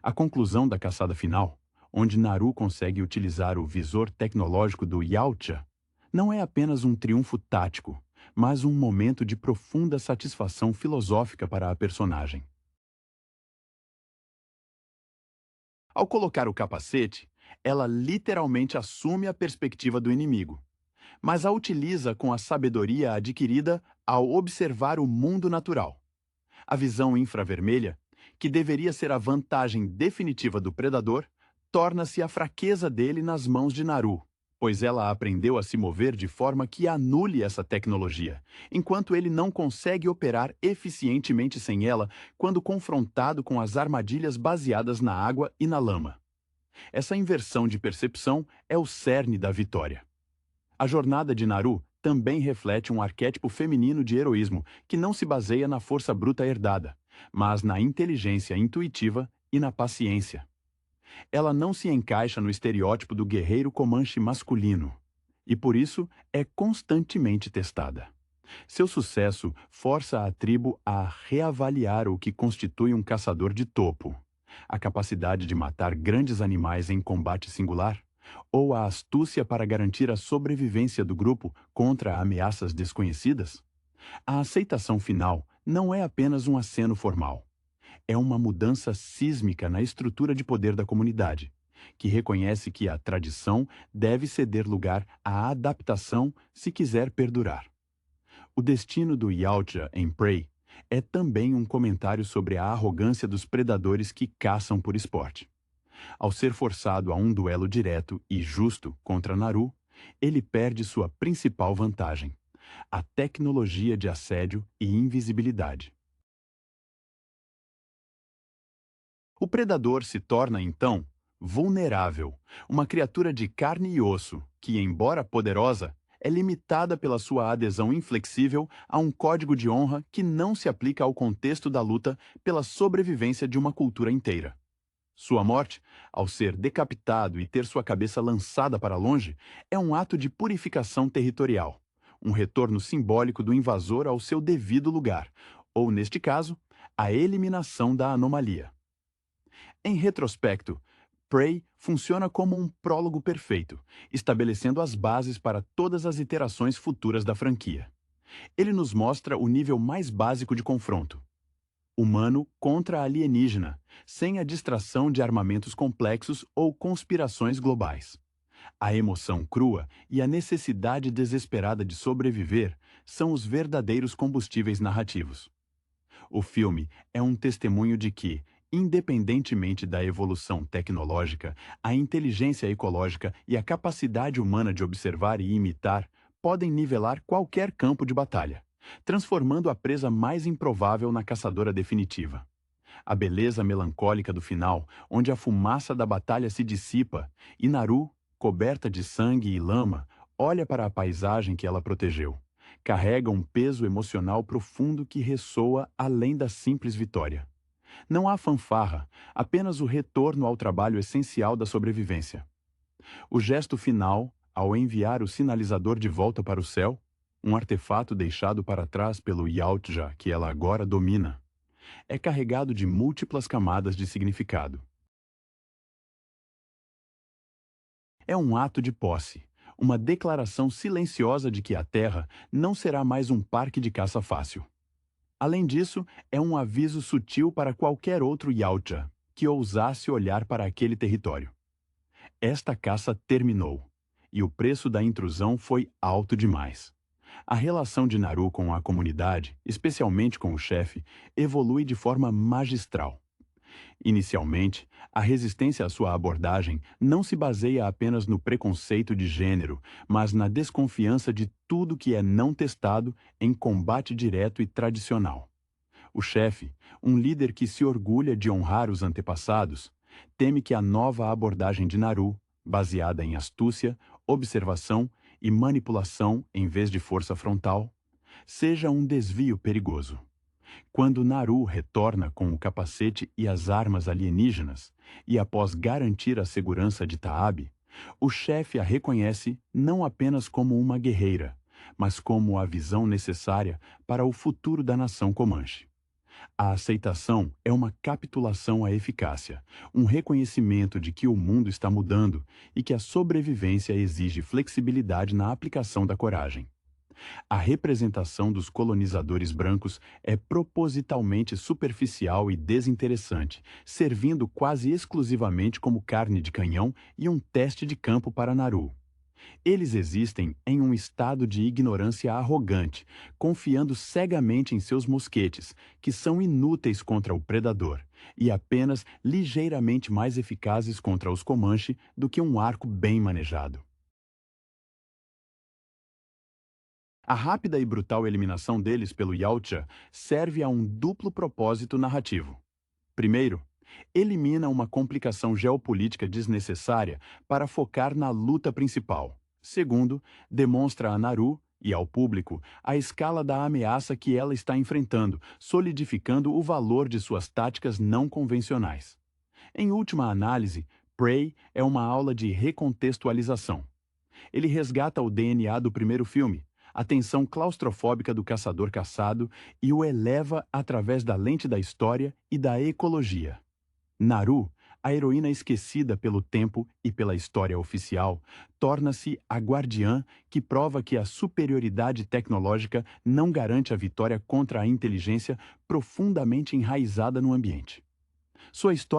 A conclusão da caçada final, onde Naru consegue utilizar o visor tecnológico do Yautja, não é apenas um triunfo tático, mas um momento de profunda satisfação filosófica para a personagem. Ao colocar o capacete, ela literalmente assume a perspectiva do inimigo, mas a utiliza com a sabedoria adquirida ao observar o mundo natural. A visão infravermelha, que deveria ser a vantagem definitiva do predador, torna-se a fraqueza dele nas mãos de Naru, pois ela aprendeu a se mover de forma que anule essa tecnologia, enquanto ele não consegue operar eficientemente sem ela quando confrontado com as armadilhas baseadas na água e na lama. Essa inversão de percepção é o cerne da vitória. A jornada de Naru também reflete um arquétipo feminino de heroísmo que não se baseia na força bruta herdada, mas na inteligência intuitiva e na paciência. Ela não se encaixa no estereótipo do guerreiro comanche masculino, e por isso é constantemente testada. Seu sucesso força a tribo a reavaliar o que constitui um caçador de topo: a capacidade de matar grandes animais em combate singular, ou a astúcia para garantir a sobrevivência do grupo contra ameaças desconhecidas? A aceitação final não é apenas um aceno formal. É uma mudança sísmica na estrutura de poder da comunidade, que reconhece que a tradição deve ceder lugar à adaptação se quiser perdurar. O destino do Yautja em Prey é também um comentário sobre a arrogância dos predadores que caçam por esporte. Ao ser forçado a um duelo direto e justo contra Naru, ele perde sua principal vantagem: a tecnologia de assédio e invisibilidade. O predador se torna, então, vulnerável, uma criatura de carne e osso que, embora poderosa, é limitada pela sua adesão inflexível a um código de honra que não se aplica ao contexto da luta pela sobrevivência de uma cultura inteira. Sua morte, ao ser decapitado e ter sua cabeça lançada para longe, é um ato de purificação territorial, um retorno simbólico do invasor ao seu devido lugar, ou, neste caso, a eliminação da anomalia. Em retrospecto, Prey funciona como um prólogo perfeito, estabelecendo as bases para todas as iterações futuras da franquia. Ele nos mostra o nível mais básico de confronto: humano contra alienígena, sem a distração de armamentos complexos ou conspirações globais. A emoção crua e a necessidade desesperada de sobreviver são os verdadeiros combustíveis narrativos. O filme é um testemunho de que, independentemente da evolução tecnológica, a inteligência ecológica e a capacidade humana de observar e imitar podem nivelar qualquer campo de batalha, transformando a presa mais improvável na caçadora definitiva. A beleza melancólica do final, onde a fumaça da batalha se dissipa e Naru, coberta de sangue e lama, olha para a paisagem que ela protegeu, carrega um peso emocional profundo que ressoa além da simples vitória. Não há fanfarra, apenas o retorno ao trabalho essencial da sobrevivência. O gesto final, ao enviar o sinalizador de volta para o céu, um artefato deixado para trás pelo Yautja que ela agora domina, é carregado de múltiplas camadas de significado. É um ato de posse, uma declaração silenciosa de que a Terra não será mais um parque de caça fácil. Além disso, é um aviso sutil para qualquer outro Yautja que ousasse olhar para aquele território. Esta caça terminou, e o preço da intrusão foi alto demais. A relação de Naru com a comunidade, especialmente com o chefe, evolui de forma magistral. Inicialmente, a resistência à sua abordagem não se baseia apenas no preconceito de gênero, mas na desconfiança de tudo que é não testado em combate direto e tradicional. O chefe, um líder que se orgulha de honrar os antepassados, teme que a nova abordagem de Naru, baseada em astúcia, observação e manipulação em vez de força frontal, seja um desvio perigoso. Quando Naru retorna com o capacete e as armas alienígenas, e após garantir a segurança de Taab, o chefe a reconhece não apenas como uma guerreira, mas como a visão necessária para o futuro da nação Comanche. A aceitação é uma capitulação à eficácia, um reconhecimento de que o mundo está mudando e que a sobrevivência exige flexibilidade na aplicação da coragem. A representação dos colonizadores brancos é propositalmente superficial e desinteressante, servindo quase exclusivamente como carne de canhão e um teste de campo para Naru. Eles existem em um estado de ignorância arrogante, confiando cegamente em seus mosquetes, que são inúteis contra o predador, e apenas ligeiramente mais eficazes contra os Comanche do que um arco bem manejado. A rápida e brutal eliminação deles pelo Yautja serve a um duplo propósito narrativo. Primeiro, elimina uma complicação geopolítica desnecessária para focar na luta principal. Segundo, demonstra a Naru e ao público a escala da ameaça que ela está enfrentando, solidificando o valor de suas táticas não convencionais. Em última análise, Prey é uma aula de recontextualização. Ele resgata o DNA do primeiro filme, a tensão claustrofóbica do caçador-caçado, e o eleva através da lente da história e da ecologia. Naru, a heroína esquecida pelo tempo e pela história oficial, torna-se a guardiã que prova que a superioridade tecnológica não garante a vitória contra a inteligência profundamente enraizada no ambiente. Sua história